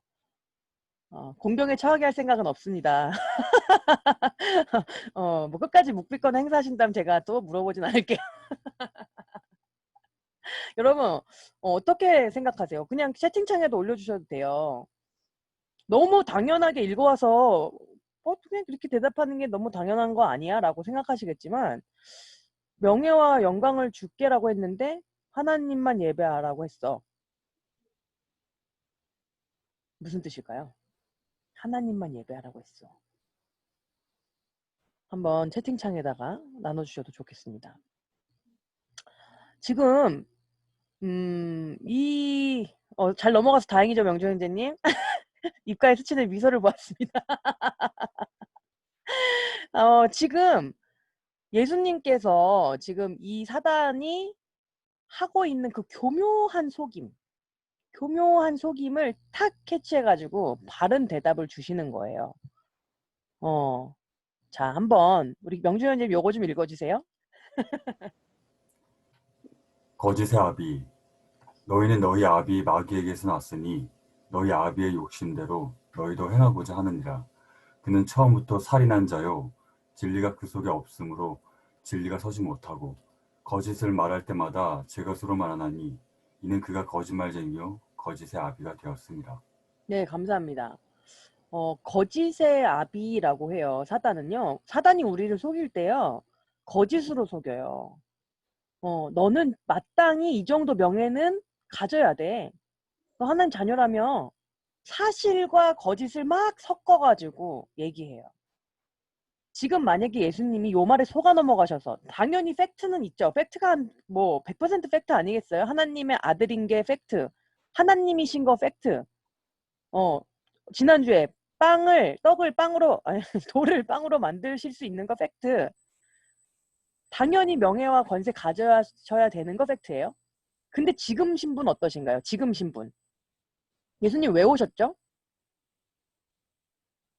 공경에 처하게 할 생각은 없습니다. 뭐 끝까지 묵비권 행사하신다면 제가 또 물어보진 않을게요. 여러분 어떻게 생각하세요? 그냥 채팅창에도 올려주셔도 돼요. 너무 당연하게 읽어와서 그냥 그렇게 대답하는 게 너무 당연한 거 아니야? 라고 생각하시겠지만 명예와 영광을 줄게라고 했는데 하나님만 예배하라고 했어. 무슨 뜻일까요? 하나님만 예배하라고 했어. 한번 채팅창에다가 나눠주셔도 좋겠습니다. 지금 잘 넘어가서 다행이죠, 명조현재님. 입가에 스치는 미소를 보았습니다. 지금 예수님께서 지금 이 사단이 하고 있는 그 교묘한 속임을 탁 캐치해가지고 바른 대답을 주시는 거예요. 자, 한번 우리 명주현님 요거 좀 읽어주세요. 거짓의 아비, 너희는 너희 아비 마귀에게서 났으니 너희 아비의 욕심대로 너희도 행하고자 하느니라. 그는 처음부터 살인한 자요, 진리가 그 속에 없으므로 진리가 서지 못하고 거짓을 말할 때마다 제 것으로 말하나니 이는 그가 거짓말쟁이요 거짓의 아비가 되었습니다. 네, 감사합니다. 거짓의 아비라고 해요. 사단은요. 사단이 우리를 속일 때요. 거짓으로 속여요. 너는 마땅히 이 정도 명예는 가져야 돼. 너 하나님 자녀라며 사실과 거짓을 막 섞어가지고 얘기해요. 지금 만약에 예수님이 요 말에 속아 넘어가셔서 당연히 팩트는 있죠. 팩트가 뭐 100% 팩트 아니겠어요? 하나님의 아들인 게 팩트. 하나님이신 거 팩트. 지난주에 떡을 빵으로 아니 돌을 빵으로 만드실 수 있는 거 팩트. 당연히 명예와 권세 가져셔야 되는 거 팩트예요. 근데 지금 신분 어떠신가요? 지금 신분. 예수님 왜 오셨죠?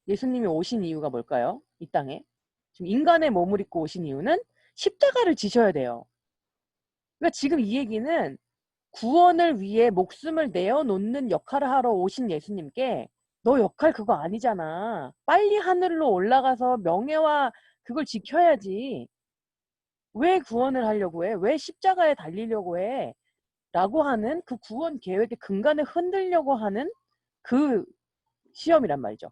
예수님이 오신 이유가 뭘까요? 이 땅에. 지금 인간의 몸을 입고 오신 이유는 십자가를 지셔야 돼요. 그러니까 지금 이 얘기는 구원을 위해 목숨을 내어놓는 역할을 하러 오신 예수님께 너 역할 그거 아니잖아. 빨리 하늘로 올라가서 명예와 그걸 지켜야지. 왜 구원을 하려고 해? 왜 십자가에 달리려고 해? 라고 하는 그 구원 계획의 근간을 흔들려고 하는 그 시험이란 말이죠.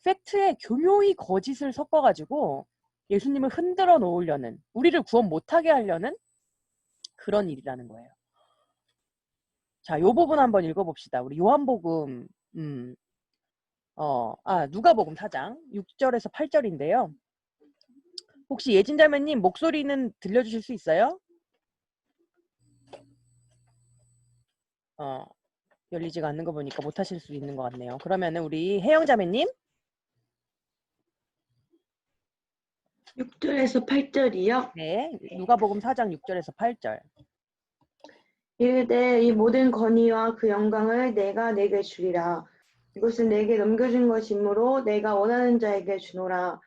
팩트에 교묘히 거짓을 섞어가지고 예수님을 흔들어 놓으려는, 우리를 구원 못하게 하려는 그런 일이라는 거예요. 자, 요 부분 한번 읽어봅시다. 우리 요한복음, 누가복음 4장 6절에서 8절인데요. 혹시 예진자매님 목소리는 들려주실 수 있어요? 열리지가 않는 거 보니까 못하실 수 있는 것 같네요. 그러면은 우리 혜영자매님. 6절에서 8절이요. 네, 누가복음 4장 6절에서 8절. 이르되 이 모든 권위와 그 영광을 내가 내게 주리라. 이것은 내게 넘겨준 것이므로 내가 원하는 자에게 주노라.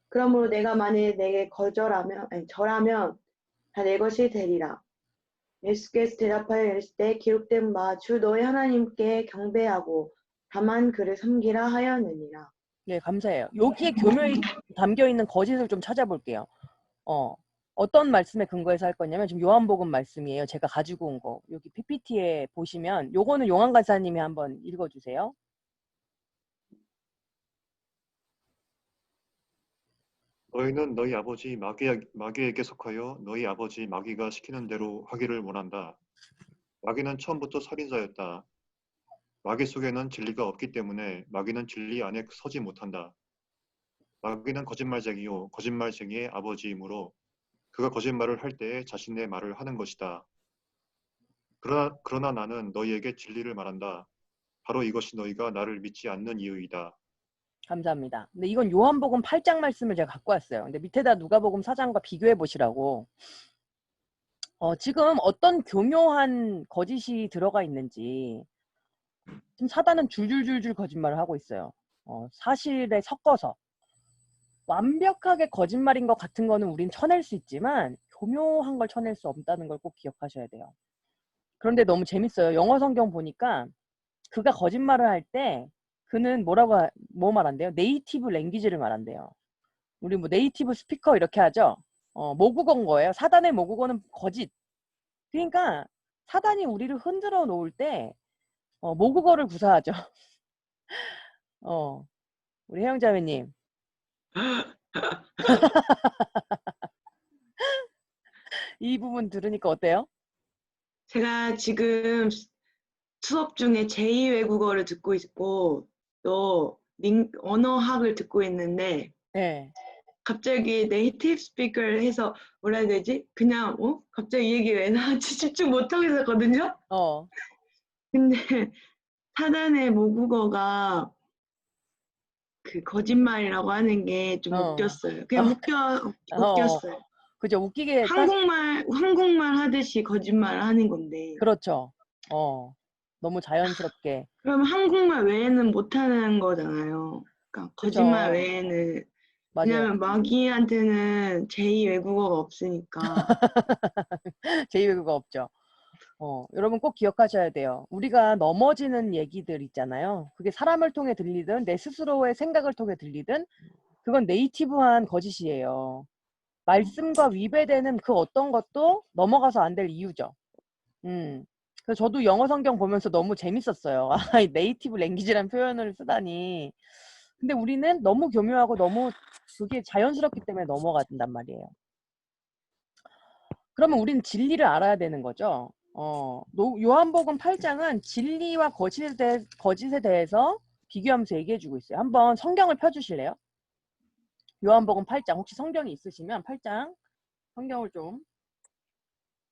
그러므로 내가 만일 내게 절하면 다 내 것이 되리라. 예수께서 대답하여 이르시되 기록된 바 주 너의 하나님께 경배하고 다만 그를 섬기라 하였느니라. 네, 감사해요. 여기에 교묘히 담겨 있는 거짓을 좀 찾아볼게요. 어떤 말씀에 근거해서 할 거냐면 지금 요한복음 말씀이에요. 제가 가지고 온 거. 여기 PPT에 보시면 요거는 용한 간사님이 한번 읽어주세요. 너희는 너희 아버지 마귀에게 속하여 너희 아버지 마귀가 시키는 대로 하기를 원한다. 마귀는 처음부터 살인자였다. 마귀 속에는 진리가 없기 때문에 마귀는 진리 안에 서지 못한다. 마귀는 거짓말쟁이요 거짓말쟁이의 아버지이므로 그가 거짓말을 할 때에 자신의 말을 하는 것이다. 그러나 나는 너희에게 진리를 말한다. 바로 이것이 너희가 나를 믿지 않는 이유이다. 감사합니다. 근데 이건 요한복음 8장 말씀을 제가 갖고 왔어요. 근데 밑에다 누가복음 4장과 비교해 보시라고. 지금 어떤 교묘한 거짓이 들어가 있는지 지금 사단은 줄줄줄줄 거짓말을 하고 있어요. 사실에 섞어서. 완벽하게 거짓말인 것 같은 거는 우린 쳐낼 수 있지만 교묘한 걸 쳐낼 수 없다는 걸 꼭 기억하셔야 돼요. 그런데 너무 재밌어요. 영어 성경 보니까 그가 거짓말을 할 때 그는 뭐 말한대요? 네이티브 랭귀지를 말한대요. 우리 뭐 네이티브 스피커 이렇게 하죠. 모국어인 거예요. 사단의 모국어는 거짓. 그러니까 사단이 우리를 흔들어 놓을 때 모국어를 구사하죠. 우리 혜영자매님. 이 부분 들으니까 어때요? 제가 지금 수업 중에 제2외국어를 듣고 있고 또 언어학을 듣고 있는데 네. 갑자기 네이티브 스피커를 해서 뭐라 해야 되지? 그냥 갑자기 이 얘기 왜 나왔지? 집중 못하고 있었거든요? 근데 사단의 모국어가 그 거짓말이라고 하는 게 좀 웃겼어요. 그냥 웃겼어요. 그죠. 웃기게 한국말 하듯이 거짓말을 하는 건데. 그렇죠. 너무 자연스럽게. 그럼 한국말 외에는 못하는 거잖아요. 그러니까 거짓말 그쵸. 외에는. 맞아요. 왜냐면 마귀한테는 제2 외국어가 없으니까. 제2 외국어 없죠. 여러분 꼭 기억하셔야 돼요. 우리가 넘어지는 얘기들 있잖아요. 그게 사람을 통해 들리든 내 스스로의 생각을 통해 들리든 그건 네이티브한 거짓이에요. 말씀과 위배되는 그 어떤 것도 넘어가서 안 될 이유죠. 그래서 저도 영어 성경 보면서 너무 재밌었어요. 네이티브 랭귀지라는 표현을 쓰다니. 근데 우리는 너무 교묘하고 너무 그게 자연스럽기 때문에 넘어간단 말이에요. 그러면 우리는 진리를 알아야 되는 거죠. 요한복음 8장은 진리와 거짓에 대해서 비교하면서 얘기해주고 있어요. 한번 성경을 펴주실래요? 요한복음 8장 혹시 성경이 있으시면 8장 성경을 좀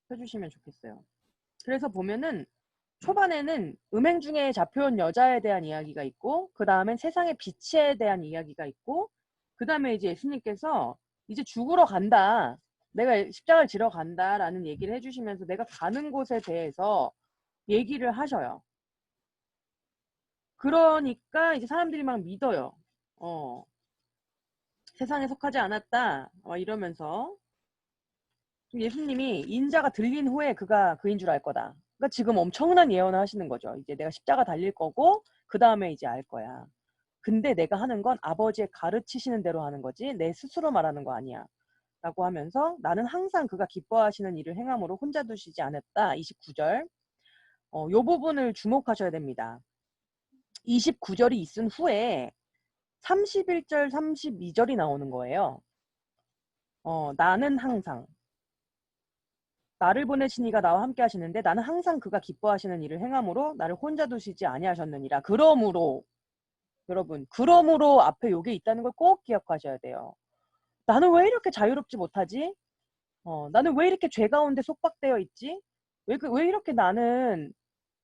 펴주시면 좋겠어요. 그래서 보면은 초반에는 음행 중에 잡혀온 여자에 대한 이야기가 있고 그 다음엔 세상의 빛에 대한 이야기가 있고 그 다음에 이제 예수님께서 이제 죽으러 간다. 내가 십자가를 지러 간다라는 얘기를 해주시면서 내가 가는 곳에 대해서 얘기를 하셔요. 그러니까 이제 사람들이 막 믿어요. 세상에 속하지 않았다. 이러면서 예수님이 인자가 들린 후에 그가 그인 줄 알 거다. 그러니까 지금 엄청난 예언을 하시는 거죠. 이제 내가 십자가 달릴 거고 그 다음에 이제 알 거야. 근데 내가 하는 건 아버지의 가르치시는 대로 하는 거지 내 스스로 말하는 거 아니야. 라고 하면서 나는 항상 그가 기뻐하시는 일을 행함으로 혼자 두시지 않았다. 29절. 요 부분을 주목하셔야 됩니다. 29절이 있은 후에 31절, 32절이 나오는 거예요. 나는 항상 나를 보내신 이가 나와 함께 하시는데 나는 항상 그가 기뻐하시는 일을 행함으로 나를 혼자 두시지 아니하셨느니라. 그러므로 여러분 그러므로 앞에 요게 있다는 걸 꼭 기억하셔야 돼요. 나는 왜 이렇게 자유롭지 못하지? 나는 왜 이렇게 죄 가운데 속박되어 있지? 왜 이렇게 나는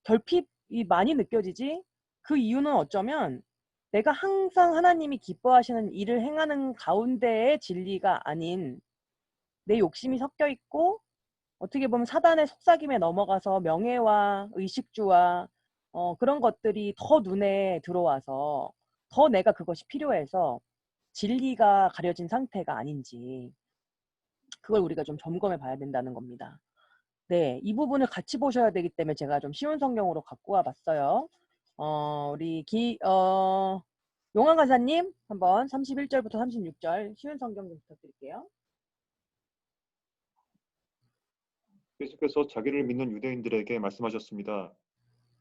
결핍이 많이 느껴지지? 그 이유는 어쩌면 내가 항상 하나님이 기뻐하시는 일을 행하는 가운데의 진리가 아닌 내 욕심이 섞여 있고 어떻게 보면 사단의 속삭임에 넘어가서 명예와 의식주와 그런 것들이 더 눈에 들어와서 더 내가 그것이 필요해서 진리가 가려진 상태가 아닌지 그걸 우리가 좀 점검해 봐야 된다는 겁니다. 네, 이 부분을 같이 보셔야 되기 때문에 제가 좀 쉬운 성경으로 갖고 와봤어요. 우리 용환 간사님 한번 31절부터 36절 쉬운 성경 좀 부탁드릴게요. 예수께서 자기를 믿는 유대인들에게 말씀하셨습니다.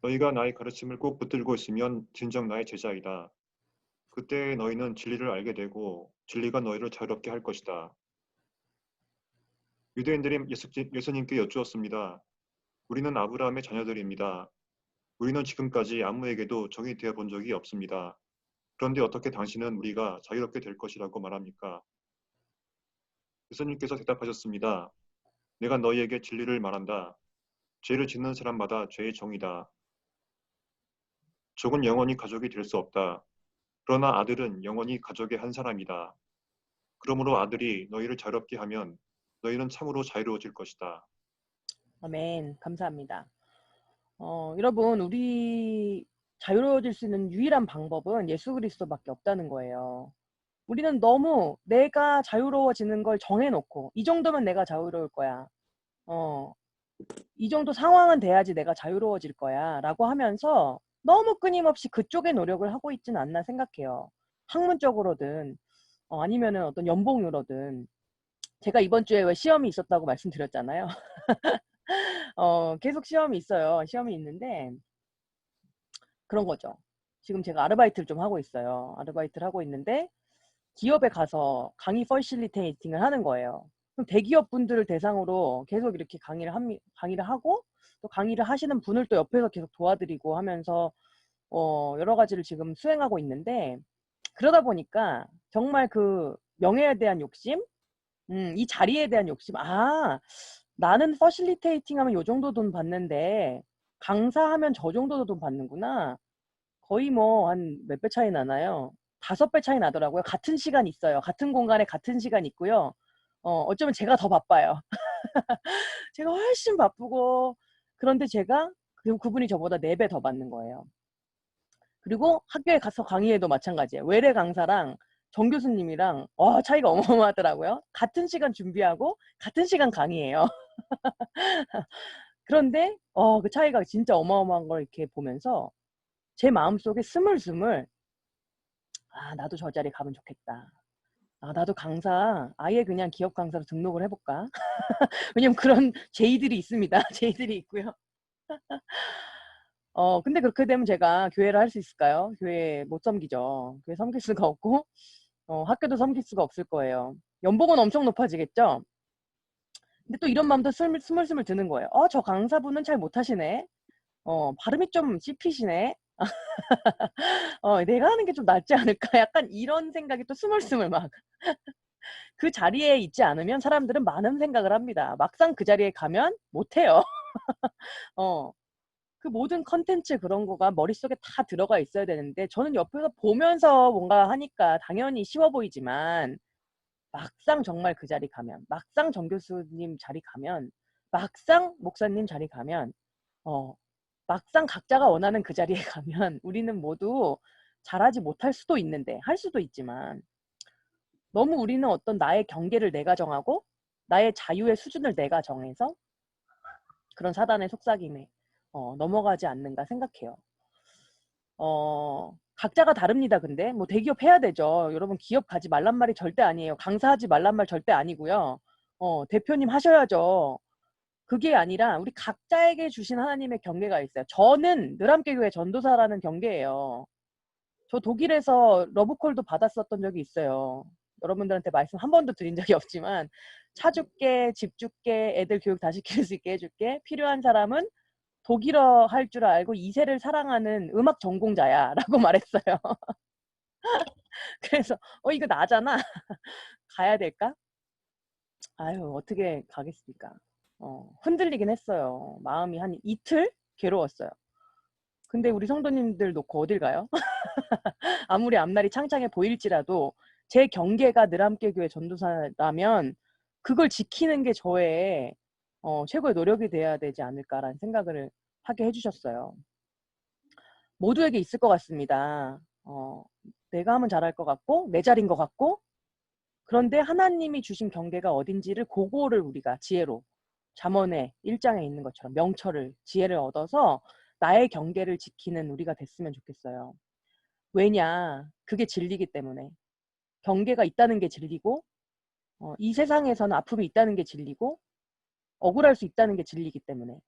너희가 나의 가르침을 꼭 붙들고 있으면 진정 나의 제자이다. 그때 너희는 진리를 알게 되고 진리가 너희를 자유롭게 할 것이다. 유대인들이 예수님께 여쭈었습니다. 우리는 아브라함의 자녀들입니다. 우리는 지금까지 아무에게도 종이 되어 본 적이 없습니다. 그런데 어떻게 당신은 우리가 자유롭게 될 것이라고 말합니까? 예수님께서 대답하셨습니다. 내가 너희에게 진리를 말한다. 죄를 짓는 사람마다 죄의 종이다. 종은 영원히 가족이 될 수 없다. 그러나 아들은 영원히 가족의 한 사람이다. 그러므로 아들이 너희를 자유롭게 하면 너희는 참으로 자유로워질 것이다. 아멘. 감사합니다. 여러분 우리 자유로워질 수 있는 유일한 방법은 예수 그리스도밖에 없다는 거예요. 우리는 너무 내가 자유로워지는 걸 정해놓고 이 정도면 내가 자유로울 거야. 이 정도 상황은 돼야지 내가 자유로워질 거야 라고 하면서 너무 끊임없이 그쪽에 노력을 하고 있지는 않나 생각해요. 학문적으로든 아니면은 어떤 연봉으로든. 제가 이번 주에 왜 시험이 있었다고 말씀드렸잖아요. 계속 시험이 있어요. 시험이 있는데 그런 거죠. 지금 제가 아르바이트를 좀 하고 있어요. 아르바이트를 하고 있는데 기업에 가서 강의 퍼실리테이팅을 하는 거예요. 그럼 대기업 분들을 대상으로 계속 이렇게 강의를 하고 또 강의를 하시는 분을 또 옆에서 계속 도와드리고 하면서 여러 가지를 지금 수행하고 있는데 그러다 보니까 정말 그 명예에 대한 욕심, 이 자리에 대한 욕심, 나는 퍼실리테이팅 하면 요 정도 돈 받는데 강사하면 저 정도 돈 받는구나. 거의 뭐 한 몇 배 차이 나나요? 5배 차이 나더라고요. 같은 시간 있어요. 같은 공간에 같은 시간 있고요. 어쩌면 제가 더 바빠요. 제가 훨씬 바쁘고 그런데 제가 그분이 저보다 4배 더 받는 거예요. 그리고 학교에 가서 강의해도 마찬가지예요. 외래 강사랑 정 교수님이랑 차이가 어마어마하더라고요. 같은 시간 준비하고 같은 시간 강의해요. 그런데 그 차이가 진짜 어마어마한 걸 이렇게 보면서 제 마음속에 스물스물 나도 저 자리 가면 좋겠다. 나도 강사 아예 그냥 기업 강사로 등록을 해볼까? 왜냐면 그런 제의들이 있습니다. 제의들이 있고요. 근데 그렇게 되면 제가 교회를 할 수 있을까요? 교회 못 섬기죠. 교회 섬길 수가 없고 학교도 섬길 수가 없을 거예요. 연봉은 엄청 높아지겠죠? 근데 또 이런 마음도 스물스물 드는 거예요. 저 강사분은 잘 못하시네. 발음이 좀 씹히시네. 내가 하는 게 좀 낫지 않을까? 약간 이런 생각이 또 스물스물 막. 그 자리에 있지 않으면 사람들은 많은 생각을 합니다. 막상 그 자리에 가면 못해요. 그 모든 컨텐츠 그런 거가 머릿속에 다 들어가 있어야 되는데 저는 옆에서 보면서 뭔가 하니까 당연히 쉬워 보이지만 막상 정말 그 자리 가면, 막상 정 교수님 자리 가면, 막상 목사님 자리 가면, 막상 각자가 원하는 그 자리에 가면 우리는 모두 잘하지 못할 수도 있는데, 할 수도 있지만 너무 우리는 어떤 나의 경계를 내가 정하고 나의 자유의 수준을 내가 정해서 그런 사단의 속삭임에 넘어가지 않는가 생각해요. 각자가 다릅니다. 근데 뭐 대기업 해야 되죠. 여러분 기업 가지 말란 말이 절대 아니에요. 강사하지 말란 말 절대 아니고요. 대표님 하셔야죠. 그게 아니라 우리 각자에게 주신 하나님의 경계가 있어요. 저는 늘함교회 전도사라는 경계예요. 저 독일에서 러브콜도 받았었던 적이 있어요. 여러분들한테 말씀 한 번도 드린 적이 없지만 차 줄게, 집 줄게, 애들 교육 다 시킬 수 있게 해줄게. 필요한 사람은 독일어 할 줄 알고 2세를 사랑하는 음악 전공자야 라고 말했어요. 그래서 이거 나잖아. 가야 될까? 아유 어떻게 가겠습니까? 흔들리긴 했어요. 마음이 한 이틀 괴로웠어요. 근데 우리 성도님들 놓고 어딜 가요? 아무리 앞날이 창창해 보일지라도 제 경계가 늘함께교회 전도사라면 그걸 지키는 게 저의 최고의 노력이 돼야 되지 않을까라는 생각을 하게 해주셨어요. 모두에게 있을 것 같습니다. 내가 하면 잘할 것 같고 내 자리인 것 같고, 그런데 하나님이 주신 경계가 어딘지를 그거를 우리가 지혜로 잠언의 1장에 있는 것처럼 명철을, 지혜를 얻어서 나의 경계를 지키는 우리가 됐으면 좋겠어요. 왜냐? 그게 진리이기 때문에. 경계가 있다는 게 진리고, 이 세상에서는 아픔이 있다는 게 진리고, 억울할 수 있다는 게 진리이기 때문에.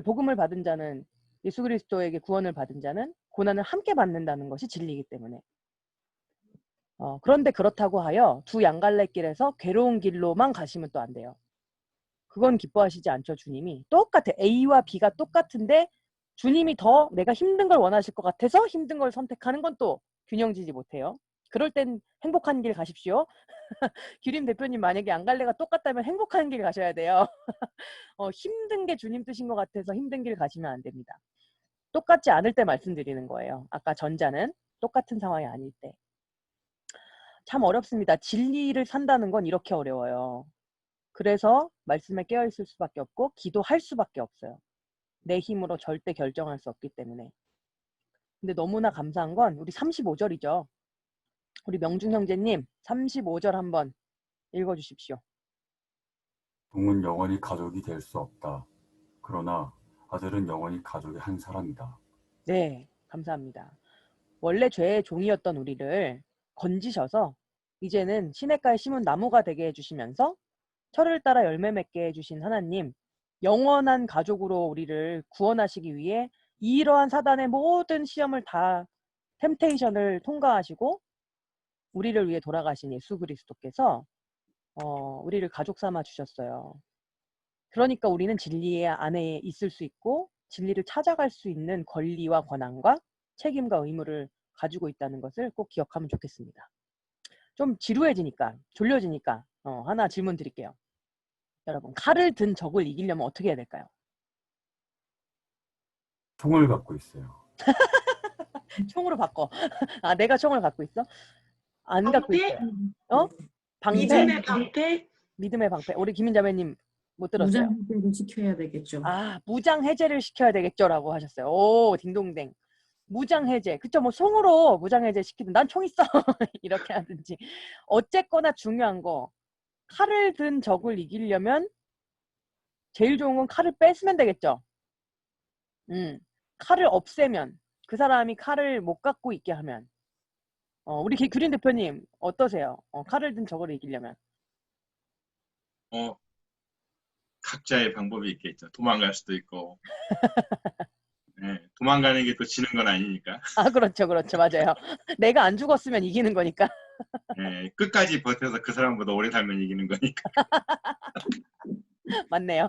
복음을 받은 자는, 예수 그리스도에게 구원을 받은 자는 고난을 함께 받는다는 것이 진리이기 때문에. 그런데 그렇다고 하여 두 양갈래길에서 괴로운 길로만 가시면 또 안 돼요. 그건 기뻐하시지 않죠, 주님이. 똑같아. A와 B가 똑같은데 주님이 더 내가 힘든 걸 원하실 것 같아서 힘든 걸 선택하는 건 또 균형지지 못해요. 그럴 땐 행복한 길 가십시오. 규림 대표님 만약에 양갈래가 똑같다면 행복한 길 가셔야 돼요. 힘든 게 주님 뜻인 것 같아서 힘든 길 가시면 안 됩니다. 똑같지 않을 때 말씀드리는 거예요. 아까 전자는 똑같은 상황이 아닐 때. 참 어렵습니다. 진리를 산다는 건 이렇게 어려워요. 그래서 말씀에 깨어있을 수밖에 없고 기도할 수밖에 없어요. 내 힘으로 절대 결정할 수 없기 때문에. 근데 너무나 감사한 건 우리 35절이죠. 우리 명중 형제님 35절 한번 읽어주십시오. 종은 영원히 가족이 될 수 없다. 그러나 아들은 영원히 가족의 한 사람이다. 네, 감사합니다. 원래 죄의 종이었던 우리를 건지셔서 이제는 시냇가에 심은 나무가 되게 해주시면서 철을 따라 열매 맺게 해주신 하나님, 영원한 가족으로 우리를 구원하시기 위해 이러한 사단의 모든 시험을 다 템테이션을 통과하시고 우리를 위해 돌아가신 예수 그리스도께서 우리를 가족 삼아 주셨어요. 그러니까 우리는 진리의 안에 있을 수 있고 진리를 찾아갈 수 있는 권리와 권한과 책임과 의무를 가지고 있다는 것을 꼭 기억하면 좋겠습니다. 좀 지루해지니까, 졸려지니까 하나 질문 드릴게요. 여러분, 칼을 든 적을 이기려면 어떻게 해야 될까요? 총을 갖고 있어요. 총으로 바꿔. 아, 내가 총을 갖고 있어? 안 갖고 방패? 있어요. 방패? 믿음의 방패? 믿음의 방패. 우리 김민자매님 못 들었어요? 무장 해제를 시켜야 되겠죠. 아, 무장 해제를 시켜야 되겠죠라고 하셨어요. 오, 딩동댕. 무장 해제. 그쵸, 뭐 총으로 무장 해제 시키든 난 총 있어. 이렇게 하든지. 어쨌거나 중요한 거, 칼을 든 적을 이기려면 제일 좋은 건 칼을 뺐으면 되겠죠. 칼을 없애면, 그 사람이 칼을 못 갖고 있게 하면. 우리 규린 대표님 어떠세요? 칼을 든 적을 이기려면. 각자의 방법이 있겠죠. 도망갈 수도 있고. 네, 도망가는 게 또 지는 건 아니니까. 아, 그렇죠, 그렇죠, 맞아요. 내가 안 죽었으면 이기는 거니까. 네, 끝까지 버텨서 그 사람보다 오래 살면 이기는 거니까. 맞네요.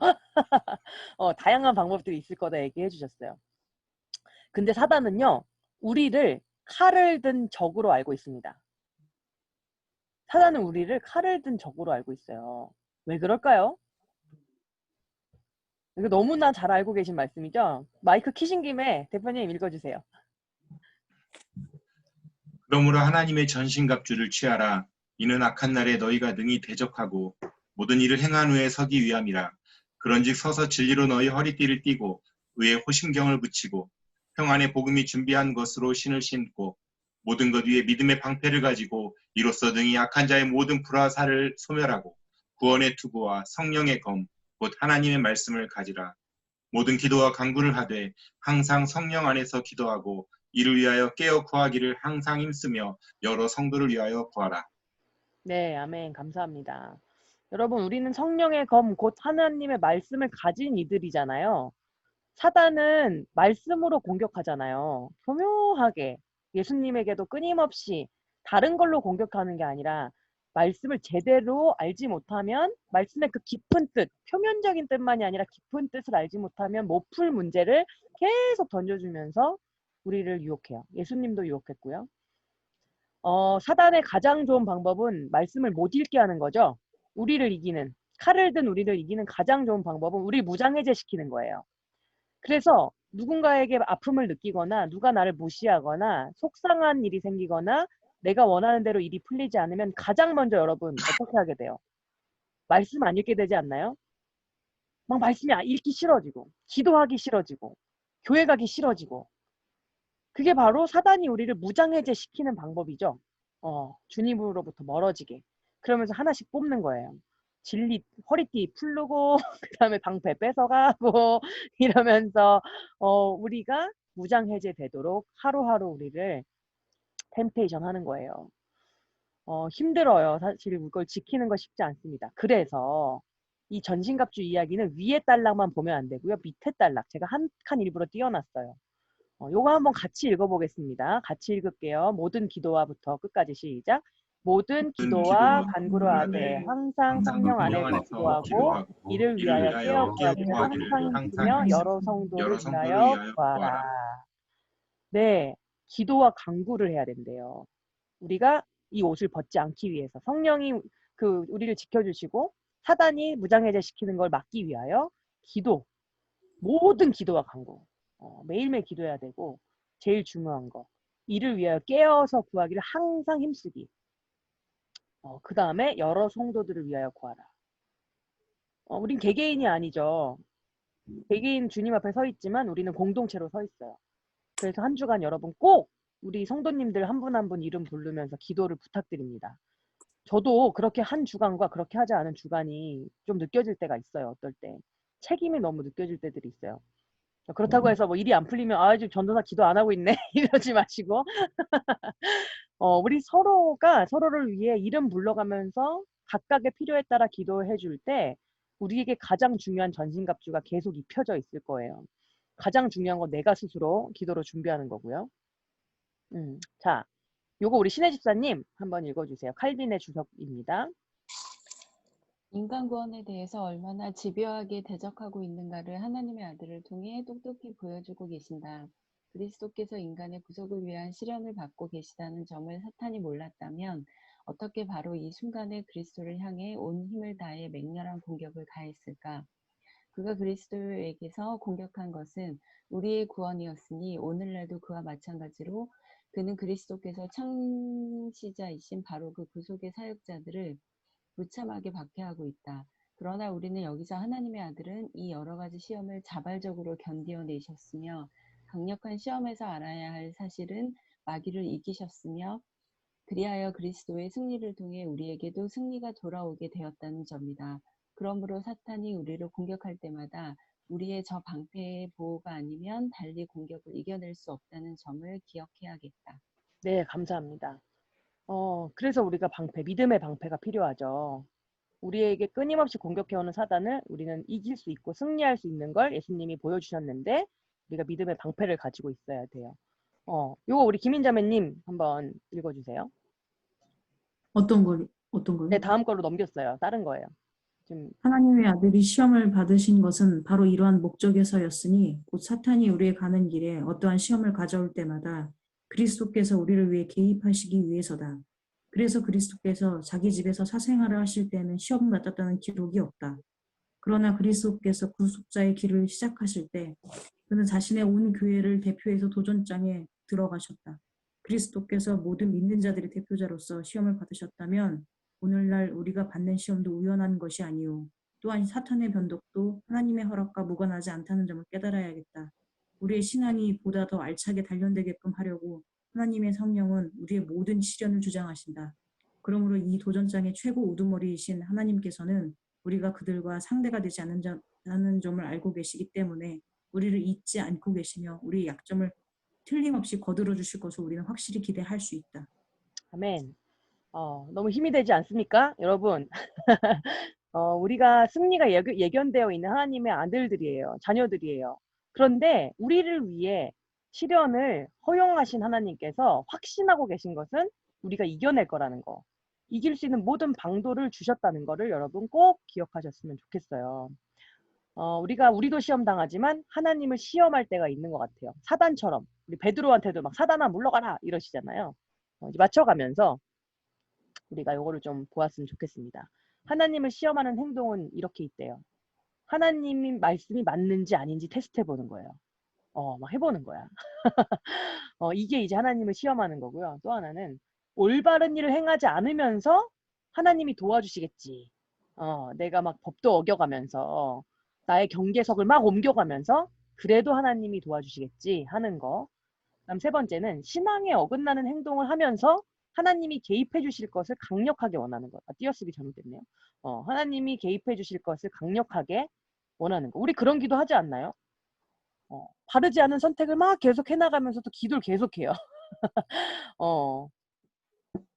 다양한 방법들이 있을 거다 얘기해 주셨어요. 근데 사단은요, 우리를 칼을 든 적으로 알고 있습니다. 사단은 우리를 칼을 든 적으로 알고 있어요. 왜 그럴까요? 이거 너무나 잘 알고 계신 말씀이죠? 마이크 키신 김에 대표님 읽어주세요. 그러므로 하나님의 전신갑주를 취하라. 이는 악한 날에 너희가 능히 대적하고 모든 일을 행한 후에 서기 위함이라. 그런즉 서서 진리로 너희 허리띠를 띠고 의에 호심경을 붙이고 평안의 복음이 준비한 것으로 신을 신고 모든 것 위에 믿음의 방패를 가지고 이로써 능히 악한 자의 모든 불화살을 소멸하고 구원의 투구와 성령의 검 곧 하나님의 말씀을 가지라. 모든 기도와 간구를 하되 항상 성령 안에서 기도하고 이를 위하여 깨어 구하기를 항상 힘쓰며 여러 성도를 위하여 구하라. 네, 아멘. 감사합니다. 여러분, 우리는 성령의 검, 곧 하나님의 말씀을 가진 이들이잖아요. 사단은 말씀으로 공격하잖아요. 교묘하게 예수님에게도 끊임없이 다른 걸로 공격하는 게 아니라 말씀을 제대로 알지 못하면 말씀의 그 깊은 뜻, 표면적인 뜻만이 아니라 깊은 뜻을 알지 못하면 못 풀 문제를 계속 던져주면서 우리를 유혹해요. 예수님도 유혹했고요. 사단의 가장 좋은 방법은 말씀을 못 읽게 하는 거죠. 우리를 이기는, 칼을 든 우리를 이기는 가장 좋은 방법은 우리 무장해제시키는 거예요. 그래서 누군가에게 아픔을 느끼거나 누가 나를 무시하거나 속상한 일이 생기거나 내가 원하는 대로 일이 풀리지 않으면 가장 먼저 여러분 어떻게 하게 돼요? 말씀 안 읽게 되지 않나요? 막 말씀이 읽기 싫어지고 기도하기 싫어지고 교회 가기 싫어지고 그게 바로 사단이 우리를 무장해제시키는 방법이죠. 주님으로부터 멀어지게. 그러면서 하나씩 뽑는 거예요. 진리, 허리띠 풀르고 그다음에 방패 뺏어가고 이러면서 우리가 무장해제되도록 하루하루 우리를 템테이션 하는 거예요. 힘들어요. 사실 그걸 지키는 거 쉽지 않습니다. 그래서 이 전신갑주 이야기는 위에 단락만 보면 안 되고요. 밑에 단락 제가 한 칸 일부러 띄워놨어요. 요거 한번 같이 읽어보겠습니다. 같이 읽을게요. 모든 기도와부터 끝까지 시작. 모든 기도와 간구를 하되 항상 성령 안에서 기도하고 이를 위하여 깨어 구하기를 항상 힘쓰며 여러 성도를 위하여 구하라. 네, 기도와 간구를 해야 된대요. 우리가 이 옷을 벗지 않기 위해서 성령이 우리를 지켜주시고 사단이 무장해제시키는 걸 막기 위하여 기도, 모든 기도와 간구 매일매일 기도해야 되고 제일 중요한 거 이를 위하여 깨어서 구하기를 항상 힘쓰기. 그 다음에 여러 성도들을 위하여 구하라. 우린 개개인이 아니죠. 개개인 주님 앞에 서 있지만 우리는 공동체로 서 있어요. 그래서 한 주간 여러분 꼭 우리 성도님들 한 분 한 분 이름 부르면서 기도를 부탁드립니다. 저도 그렇게 한 주간과 그렇게 하지 않은 주간이 좀 느껴질 때가 있어요. 어떨 때. 책임이 너무 느껴질 때들이 있어요. 그렇다고 해서 뭐 일이 안 풀리면 지금 전도사 기도 안 하고 있네 이러지 마시고 우리 서로가 서로를 위해 이름 불러가면서 각각의 필요에 따라 기도해 줄 때 우리에게 가장 중요한 전신갑주가 계속 입혀져 있을 거예요. 가장 중요한 건 내가 스스로 기도로 준비하는 거고요. 자, 요거 우리 신혜 집사님 한번 읽어주세요. 칼빈의 주석입니다. 인간 구원에 대해서 얼마나 집요하게 대적하고 있는가를 하나님의 아들을 통해 똑똑히 보여주고 계신다. 그리스도께서 인간의 구속을 위한 시련을 받고 계시다는 점을 사탄이 몰랐다면 어떻게 바로 이 순간에 그리스도를 향해 온 힘을 다해 맹렬한 공격을 가했을까? 그가 그리스도에게서 공격한 것은 우리의 구원이었으니 오늘날도 그와 마찬가지로 그는 그리스도께서 창시자이신 바로 그 구속의 사역자들을 무참하게 박해하고 있다. 그러나 우리는 여기서 하나님의 아들은 이 여러 가지 시험을 자발적으로 견디어내셨으며 강력한 시험에서 알아야 할 사실은 마귀를 이기셨으며 그리하여 그리스도의 승리를 통해 우리에게도 승리가 돌아오게 되었다는 점이다. 그러므로 사탄이 우리를 공격할 때마다 우리의 저 방패의 보호가 아니면 달리 공격을 이겨낼 수 없다는 점을 기억해야겠다. 네, 감사합니다. 그래서 우리가 믿음의 방패가 필요하죠. 우리에게 끊임없이 공격해오는 사단을 우리는 이길 수 있고 승리할 수 있는 걸 예수님이 보여주셨는데 우리가 믿음의 방패를 가지고 있어야 돼요. 요거 우리 김인자매님 한번 읽어주세요. 어떤 거요? 네, 다음 걸로 넘겼어요. 다른 거예요. 지금 하나님의 아들이 시험을 받으신 것은 바로 이러한 목적에서였으니 곧 사탄이 우리의 가는 길에 어떠한 시험을 가져올 때마다 그리스도께서 우리를 위해 개입하시기 위해서다. 그래서 그리스도께서 자기 집에서 사생활을 하실 때는 시험 받았다는 기록이 없다. 그러나 그리스도께서 구속자의 길을 시작하실 때 그는 자신의 온 교회를 대표해서 도전장에 들어가셨다. 그리스도께서 모든 믿는 자들의 대표자로서 시험을 받으셨다면 오늘날 우리가 받는 시험도 우연한 것이 아니오. 또한 사탄의 변덕도 하나님의 허락과 무관하지 않다는 점을 깨달아야겠다. 우리의 신앙이 보다 더 알차게 단련되게끔 하려고 하나님의 성령은 우리의 모든 시련을 주장하신다. 그러므로 이 도전장의 최고 우두머리이신 하나님께서는 우리가 그들과 상대가 되지 않는 점을 알고 계시기 때문에 우리를 잊지 않고 계시며 우리의 약점을 틀림없이 거들어 주실 것을 우리는 확실히 기대할 수 있다. 아멘. 너무 힘이 되지 않습니까? 여러분. 우리가 승리가 예견되어 있는 하나님의 아들들이에요. 자녀들이에요. 그런데 우리를 위해 시련을 허용하신 하나님께서 확신하고 계신 것은 우리가 이겨낼 거라는 거. 이길 수 있는 모든 방도를 주셨다는 거를 여러분 꼭 기억하셨으면 좋겠어요. 우리도 시험 당하지만 하나님을 시험할 때가 있는 것 같아요. 사단처럼. 우리 베드로한테도 막 사단아 물러가라 이러시잖아요. 맞춰가면서 우리가 요거를 좀 보았으면 좋겠습니다. 하나님을 시험하는 행동은 이렇게 있대요. 하나님의 말씀이 맞는지 아닌지 테스트해 보는 거예요. 막 해보는 거야. 이게 이제 하나님을 시험하는 거고요. 또 하나는 올바른 일을 행하지 않으면서 하나님이 도와주시겠지. 내가 막 법도 어겨가면서 나의 경계석을 막 옮겨가면서 그래도 하나님이 도와주시겠지 하는 거. 그다음 세 번째는 신앙에 어긋나는 행동을 하면서 하나님이 개입해 주실 것을 강력하게 원하는 거. 띄어쓰기 잘못됐네요. 하나님이 개입해 주실 것을 강력하게 원하는 거. 우리 그런 기도 하지 않나요? 바르지 않은 선택을 막 계속 해나가면서도 기도를 계속해요.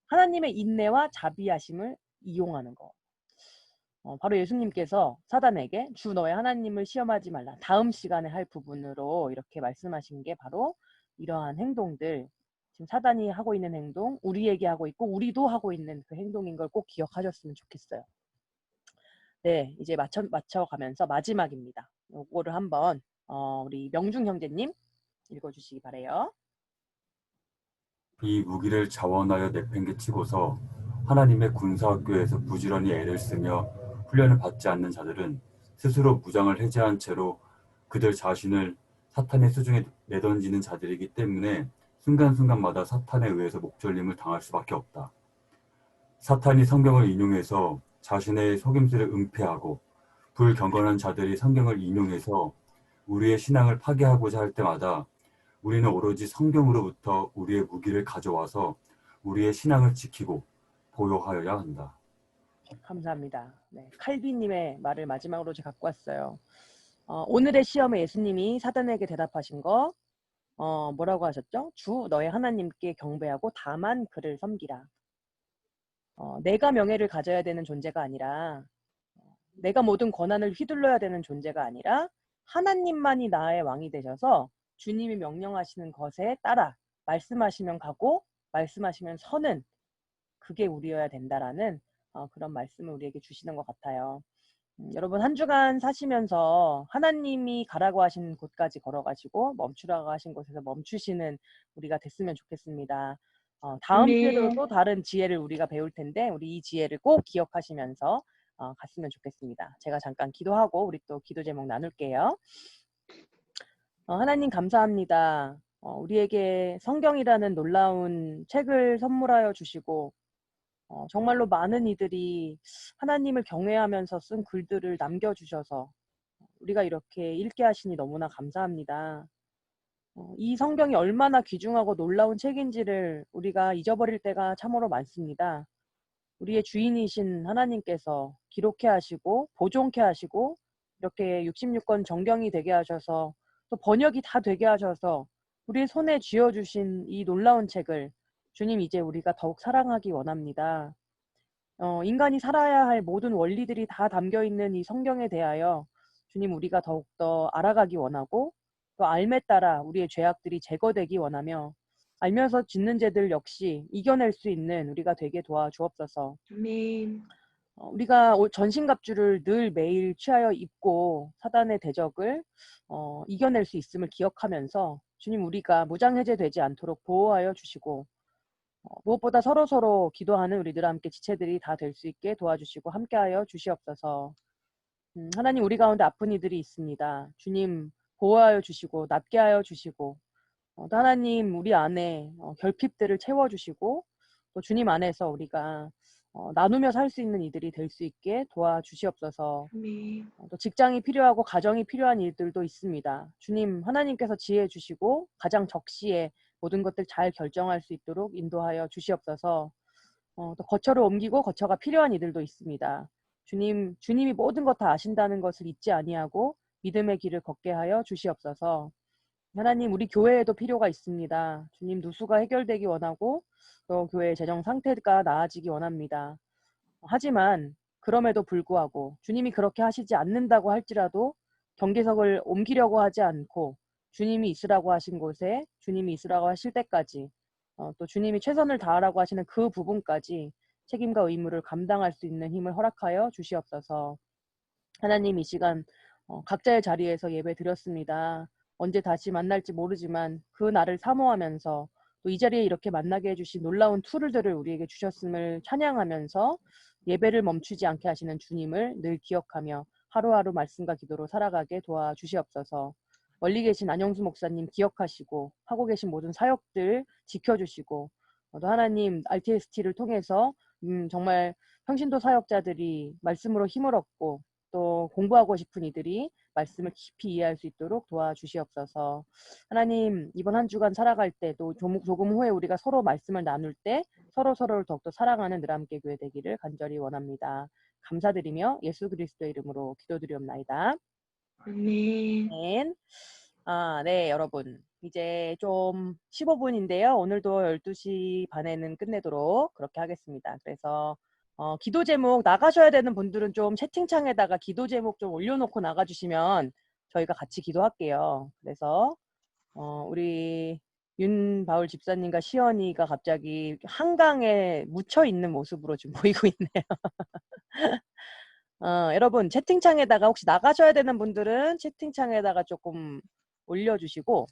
하나님의 인내와 자비하심을 이용하는 거. 바로 예수님께서 사단에게 주 너의 하나님을 시험하지 말라. 다음 시간에 할 부분으로 이렇게 말씀하신 게 바로 이러한 행동들, 지금 사단이 하고 있는 행동, 우리에게 하고 있고 우리도 하고 있는 그 행동인 걸 꼭 기억하셨으면 좋겠어요. 네, 이제 맞춰가면서 마지막입니다. 요거를 한번 우리 명중 형제님 읽어주시기 바래요. 이 무기를 자원하여 내팽개치고서 하나님의 군사학교에서 부지런히 애를 쓰며 훈련을 받지 않는 자들은 스스로 무장을 해제한 채로 그들 자신을 사탄의 수중에 내던지는 자들이기 때문에 순간순간마다 사탄에 의해서 목졸림을 당할 수밖에 없다. 사탄이 성경을 인용해서 자신의 속임수를 은폐하고 불경건한 자들이 성경을 인용해서 우리의 신앙을 파괴하고자 할 때마다 우리는 오로지 성경으로부터 우리의 무기를 가져와서 우리의 신앙을 지키고 보호하여야 한다. 감사합니다. 네, 칼빈님의 말을 마지막으로 제가 갖고 왔어요. 오늘의 시험에 예수님이 사단에게 대답하신 거 뭐라고 하셨죠? 주 너의 하나님께 경배하고 다만 그를 섬기라. 내가 명예를 가져야 되는 존재가 아니라 내가 모든 권한을 휘둘러야 되는 존재가 아니라 하나님만이 나의 왕이 되셔서 주님이 명령하시는 것에 따라 말씀하시면 가고 말씀하시면 서는 그게 우리여야 된다라는 그런 말씀을 우리에게 주시는 것 같아요. 여러분 한 주간 사시면서 하나님이 가라고 하신 곳까지 걸어가시고 멈추라고 하신 곳에서 멈추시는 우리가 됐으면 좋겠습니다. 다음 주에도 또 다른 지혜를 우리가 배울 텐데 우리 이 지혜를 꼭 기억하시면서 갔으면 좋겠습니다. 제가 잠깐 기도하고 우리 또 기도 제목 나눌게요. 하나님 감사합니다. 우리에게 성경이라는 놀라운 책을 선물하여 주시고 정말로 많은 이들이 하나님을 경외하면서 쓴 글들을 남겨주셔서 우리가 이렇게 읽게 하시니 너무나 감사합니다. 이 성경이 얼마나 귀중하고 놀라운 책인지를 우리가 잊어버릴 때가 참으로 많습니다. 우리의 주인이신 하나님께서 기록해 하시고 보존케 하시고 이렇게 66권 정경이 되게 하셔서 또 번역이 다 되게 하셔서 우리의 손에 쥐어주신 이 놀라운 책을 주님 이제 우리가 더욱 사랑하기 원합니다. 인간이 살아야 할 모든 원리들이 다 담겨있는 이 성경에 대하여 주님 우리가 더욱더 알아가기 원하고 또 알매 따라 우리의 죄악들이 제거되기 원하며 알면서 짓는 죄들 역시 이겨낼 수 있는 우리가 되게 도와주옵소서. 아멘. 우리가 전신갑주를 늘 매일 취하여 입고 사단의 대적을 이겨낼 수 있음을 기억하면서 주님 우리가 무장해제되지 않도록 보호하여 주시고 무엇보다 서로서로 기도하는 우리들 함께 지체들이 다 될 수 있게 도와주시고 함께하여 주시옵소서. 하나님 우리 가운데 아픈 이들이 있습니다. 주님 보호하여 주시고 낫게 하여 주시고 또 하나님 우리 안에 결핍들을 채워주시고 또 주님 안에서 우리가 나누며 살 수 있는 이들이 될 수 있게 도와주시옵소서. 아멘. 또 직장이 필요하고 가정이 필요한 일들도 있습니다. 주님 하나님께서 지혜 주시고 가장 적시에 모든 것들 잘 결정할 수 있도록 인도하여 주시옵소서. 또 거처를 옮기고 거처가 필요한 이들도 있습니다. 주님이 모든 것 다 아신다는 것을 잊지 아니하고 믿음의 길을 걷게 하여 주시옵소서. 하나님 우리 교회에도 필요가 있습니다. 주님 누수가 해결되기 원하고 또 교회의 재정 상태가 나아지기 원합니다. 하지만 그럼에도 불구하고 주님이 그렇게 하시지 않는다고 할지라도 경계석을 옮기려고 하지 않고 주님이 있으라고 하신 곳에 주님이 있으라고 하실 때까지 또 주님이 최선을 다하라고 하시는 그 부분까지 책임과 의무를 감당할 수 있는 힘을 허락하여 주시옵소서. 하나님 이 시간 각자의 자리에서 예배 드렸습니다. 언제 다시 만날지 모르지만 그 날을 사모하면서 또 이 자리에 이렇게 만나게 해주신 놀라운 툴들을 우리에게 주셨음을 찬양하면서 예배를 멈추지 않게 하시는 주님을 늘 기억하며 하루하루 말씀과 기도로 살아가게 도와주시옵소서. 멀리 계신 안영수 목사님 기억하시고 하고 계신 모든 사역들 지켜주시고 또 하나님 RTST를 통해서 정말 평신도 사역자들이 말씀으로 힘을 얻고 또 공부하고 싶은 이들이 말씀을 깊이 이해할 수 있도록 도와주시옵소서. 하나님 이번 한 주간 살아갈 때 또 조금 후에 우리가 서로 말씀을 나눌 때 서로를 더욱더 사랑하는 늘함께 교회 되기를 간절히 원합니다. 감사드리며 예수 그리스도의 이름으로 기도드리옵나이다. 아멘. 아멘. 네, 여러분. 이제 좀 15분인데요. 오늘도 12시 반에는 끝내도록 그렇게 하겠습니다. 그래서 기도 제목 나가셔야 되는 분들은 좀 채팅창에다가 기도 제목 좀 올려놓고 나가주시면 저희가 같이 기도할게요. 그래서 우리 윤바울 집사님과 시연이가 갑자기 한강에 묻혀 있는 모습으로 좀 보이고 있네요. 여러분 채팅창에다가 혹시 나가셔야 되는 분들은 채팅창에다가 조금 올려주시고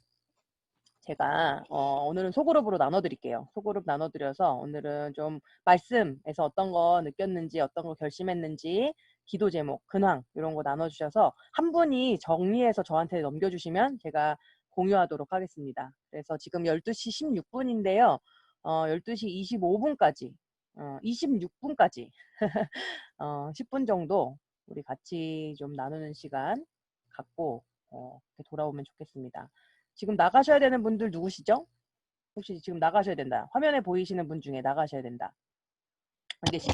제가 오늘은 소그룹으로 나눠드릴게요. 소그룹 나눠드려서 오늘은 좀 말씀에서 어떤 거 느꼈는지 어떤 거 결심했는지 기도 제목, 근황 이런 거 나눠주셔서 한 분이 정리해서 저한테 넘겨주시면 제가 공유하도록 하겠습니다. 그래서 지금 12시 16분인데요. 12시 25분까지 26분까지 10분 정도 우리 같이 좀 나누는 시간 갖고 이렇게 돌아오면 좋겠습니다. 지금 나가셔야 되는 분들 누구시죠? 혹시 지금 나가셔야 된다. 화면에 보이시는 분 중에 나가셔야 된다. 안 계시죠?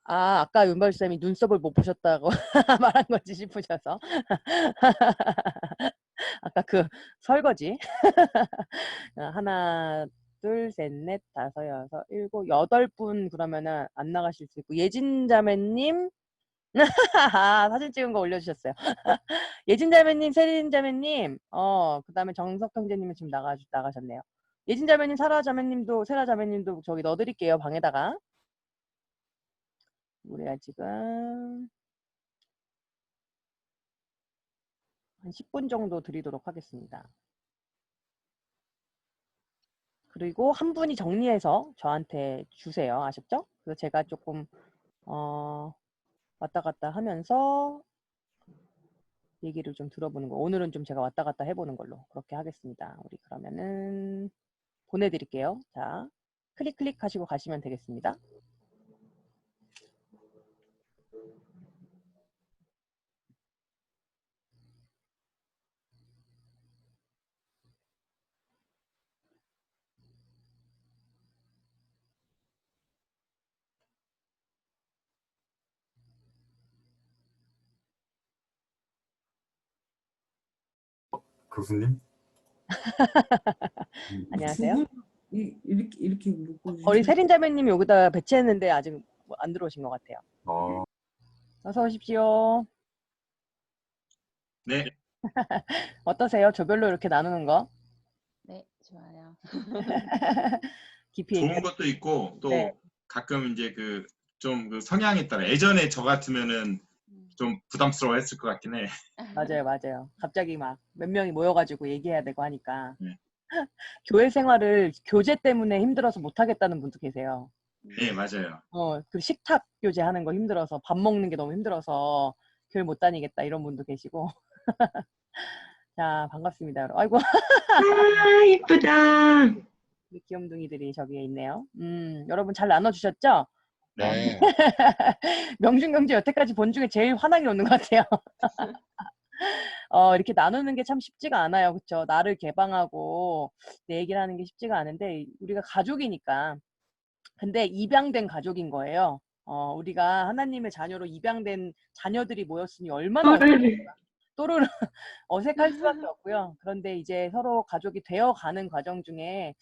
아까 윤발쌤이 눈썹을 못 보셨다고 말한 거지 싶으셔서. 아까 그 설거지. 하나, 둘, 셋, 넷, 다섯, 여섯, 일곱, 8분 그러면은 안 나가실 수 있고 예진 자매님 사진 찍은 거 올려주셨어요. 예진 자매님, 세린 자매님, 그 다음에 정석 형제님은 지금 나가셨네요. 예진 자매님, 사라 자매님도, 세라 자매님도 저기 넣어드릴게요, 방에다가. 우리가 지금 한 10분 정도 드리도록 하겠습니다. 그리고 한 분이 정리해서 저한테 주세요. 아셨죠? 그래서 제가 조금 왔다 갔다 하면서 얘기를 좀 들어보는 거. 오늘은 좀 제가 왔다 갔다 해보는 걸로 그렇게 하겠습니다. 우리 그러면은 보내드릴게요. 자, 클릭 하시고 가시면 되겠습니다. 교수님? 안녕하세요. 이렇게 묶고 우리 세린 자매님이 여기다 배치했는데 아직 안 들어오신 것 같아요. 어서 오십시오. 네. 어떠세요? 조별로 이렇게 나누는 거? 네, 좋아요. 깊이 좋은 얘기해. 것도 있고 또 네. 가끔 이제 좀 그 성향에 따라 예전에 저 같으면은 좀 부담스러워했을 것 같긴 해. 맞아요. 갑자기 막 몇 명이 모여가지고 얘기해야 되고 하니까. 네. 교회 생활을 교재 때문에 힘들어서 못하겠다는 분도 계세요. 네, 맞아요. 그 식탁 교재 하는 거 힘들어서 밥 먹는 게 너무 힘들어서 교회 못 다니겠다 이런 분도 계시고. 자, 반갑습니다. 여러분. 아이고, 이쁘다. 우리 귀염둥이들이 저기에 있네요. 여러분 잘 나눠주셨죠? 네. 명준 경제 여태까지 본 중에 제일 환하게 웃는 것 같아요. 이렇게 나누는 게 참 쉽지가 않아요. 그쵸? 나를 개방하고 내 얘기를 하는 게 쉽지가 않은데 우리가 가족이니까. 근데 입양된 가족인 거예요. 우리가 하나님의 자녀로 입양된 자녀들이 모였으니 얼마나 또르르 어색할 수밖에 없고요. 그런데 이제 서로 가족이 되어가는 과정 중에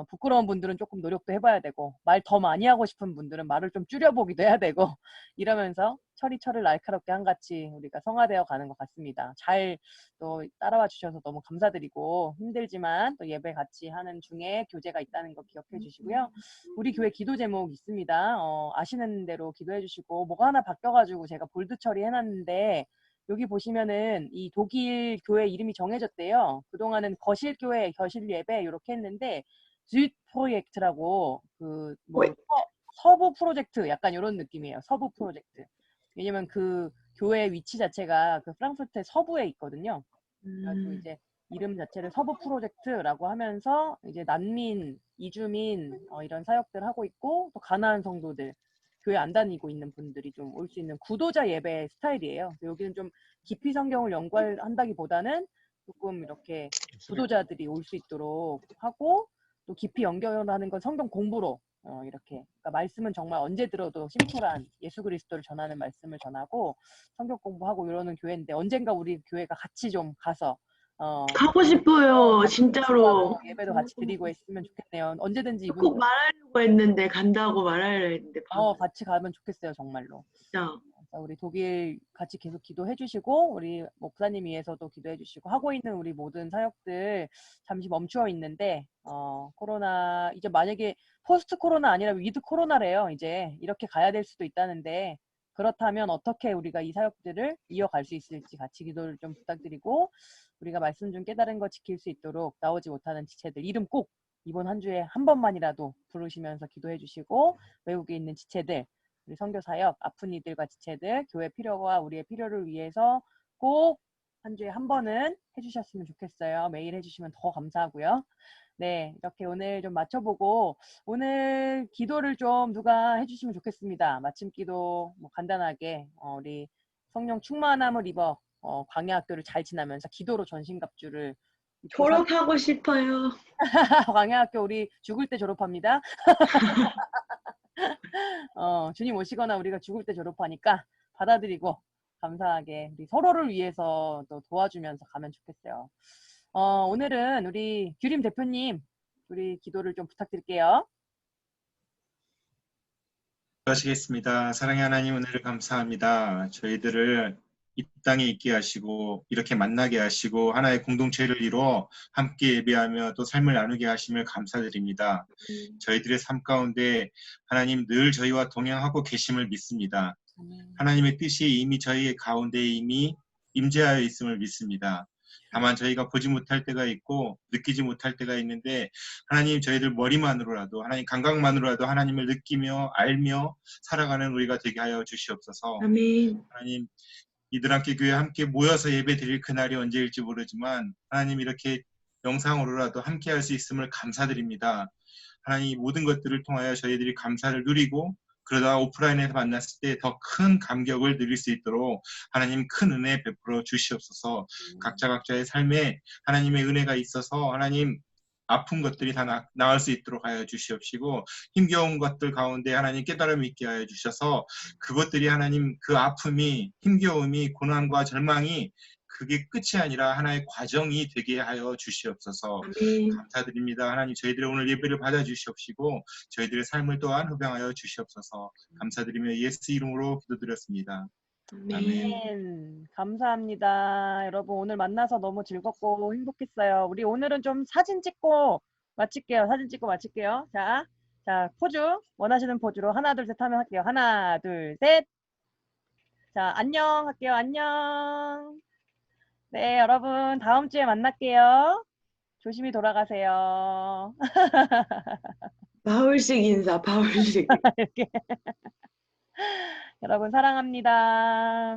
부끄러운 분들은 조금 노력도 해봐야 되고 말 더 많이 하고 싶은 분들은 말을 좀 줄여보기도 해야 되고 이러면서 철을 날카롭게 한같이 우리가 성화되어 가는 것 같습니다. 잘 또 따라와 주셔서 너무 감사드리고 힘들지만 또 예배 같이 하는 중에 교제가 있다는 거 기억해 주시고요. 우리 교회 기도 제목 있습니다. 아시는 대로 기도해 주시고 뭐가 하나 바뀌어가지고 제가 볼드 처리해놨는데 여기 보시면은 이 독일 교회 이름이 정해졌대요. 그동안은 거실 교회, 거실 예배 이렇게 했는데 süd 프로젝트라고 서부 프로젝트 약간 이런 느낌이에요. 서부 프로젝트. 왜냐면 그 교회 위치 자체가 그 프랑크푸르트의 서부에 있거든요. 그래가지고 이제 이름 자체를 서부 프로젝트라고 하면서 이제 난민, 이주민 이런 사역들 하고 있고 또 가나안 성도들, 교회 안 다니고 있는 분들이 좀 올 수 있는 구도자 예배 스타일이에요. 여기는 좀 깊이 성경을 연구한다기보다는 조금 이렇게 구도자들이 올 수 있도록 하고 또 깊이 연결하는 건 성경 공부로 이렇게 그러니까 말씀은 정말 언제 들어도 심플한 예수 그리스도를 전하는 말씀을 전하고 성경 공부하고 이러는 교회인데 언젠가 우리 교회가 같이 좀 가서 가고 싶어요, 같이 진짜로. 예배도 같이 드리고 했으면 좋겠네요. 언제든지 꼭 이분 말하려고 했는데, 간다고 말하려 했는데, 같이 가면 좋겠어요, 정말로. 진짜. 우리 독일 같이 계속 기도해 주시고 우리 목사님 위해서도 기도해 주시고 하고 있는 우리 모든 사역들 잠시 멈추어 있는데 코로나 이제 만약에 포스트 코로나 아니라 위드 코로나래요. 이제 이렇게 가야 될 수도 있다는데 그렇다면 어떻게 우리가 이 사역들을 이어갈 수 있을지 같이 기도를 좀 부탁드리고 우리가 말씀 중 깨달은 거 지킬 수 있도록 나오지 못하는 지체들 이름 꼭 이번 한 주에 한 번만이라도 부르시면서 기도해 주시고 외국에 있는 지체들 우리 선교사역, 아픈 이들과 지체들, 교회 필요와 우리의 필요를 위해서 꼭 한 주에 한 번은 해주셨으면 좋겠어요. 매일 해주시면 더 감사하고요. 네, 이렇게 오늘 좀 맞춰보고 오늘 기도를 좀 누가 해주시면 좋겠습니다. 마침 기도 뭐 간단하게 우리 성령 충만함을 입어 광야학교를 잘 지나면서 기도로 전신갑주를 졸업하고 싶어요. 광야학교 우리 죽을 때 졸업합니다. 주님 오시거나 우리가 죽을 때 졸업하니까 받아들이고 감사하게 우리 서로를 위해서 또 도와주면서 가면 좋겠어요. 오늘은 우리 규림 대표님 우리 기도를 좀 부탁드릴게요. 하시겠습니다. 사랑의 하나님 은혜를 감사합니다. 저희들을 이 땅에 있게 하시고 이렇게 만나게 하시고 하나의 공동체를 이루어 함께 예배하며 또 삶을 나누게 하심을 감사드립니다. 저희들의 삶 가운데 하나님 늘 저희와 동행하고 계심을 믿습니다. 하나님의 뜻이 이미 저희 가운데 이미 임재하여 있음을 믿습니다. 다만 저희가 보지 못할 때가 있고 느끼지 못할 때가 있는데 하나님 저희들 머리만으로라도 하나님 감각만으로라도 하나님을 느끼며 알며 살아가는 우리가 되게 하여 주시옵소서. 아멘. 하나님 이들함께 교회 함께 모여서 예배 드릴 그날이 언제일지 모르지만 하나님 이렇게 영상으로라도 함께 할 수 있음을 감사드립니다. 하나님 모든 것들을 통하여 저희들이 감사를 누리고 그러다 오프라인에서 만났을 때 더 큰 감격을 누릴 수 있도록 하나님 큰 은혜 베풀어 주시옵소서. 각자의 삶에 하나님의 은혜가 있어서 하나님 아픈 것들이 다 나을 수 있도록 하여 주시옵시고 힘겨운 것들 가운데 하나님 깨달음이 있게 하여 주셔서 그것들이 하나님 그 아픔이 힘겨움이 고난과 절망이 그게 끝이 아니라 하나의 과정이 되게 하여 주시옵소서. 아멘. 감사드립니다. 하나님 저희들의 오늘 예배를 받아주시옵시고 저희들의 삶을 또한 흡양하여 주시옵소서. 감사드리며 예수 이름으로 기도드렸습니다. 아멘. 감사합니다. 여러분 오늘 만나서 너무 즐겁고 행복했어요. 우리 오늘은 좀 사진 찍고 마칠게요. 사진 찍고 마칠게요. 자 포즈 원하시는 포즈로 하나 둘 셋 하면 할게요. 하나 둘 셋. 자 안녕 할게요. 안녕. 네 여러분 다음 주에 만날게요. 조심히 돌아가세요. 바울식 인사, 바울식. 이렇게. 여러분 사랑합니다.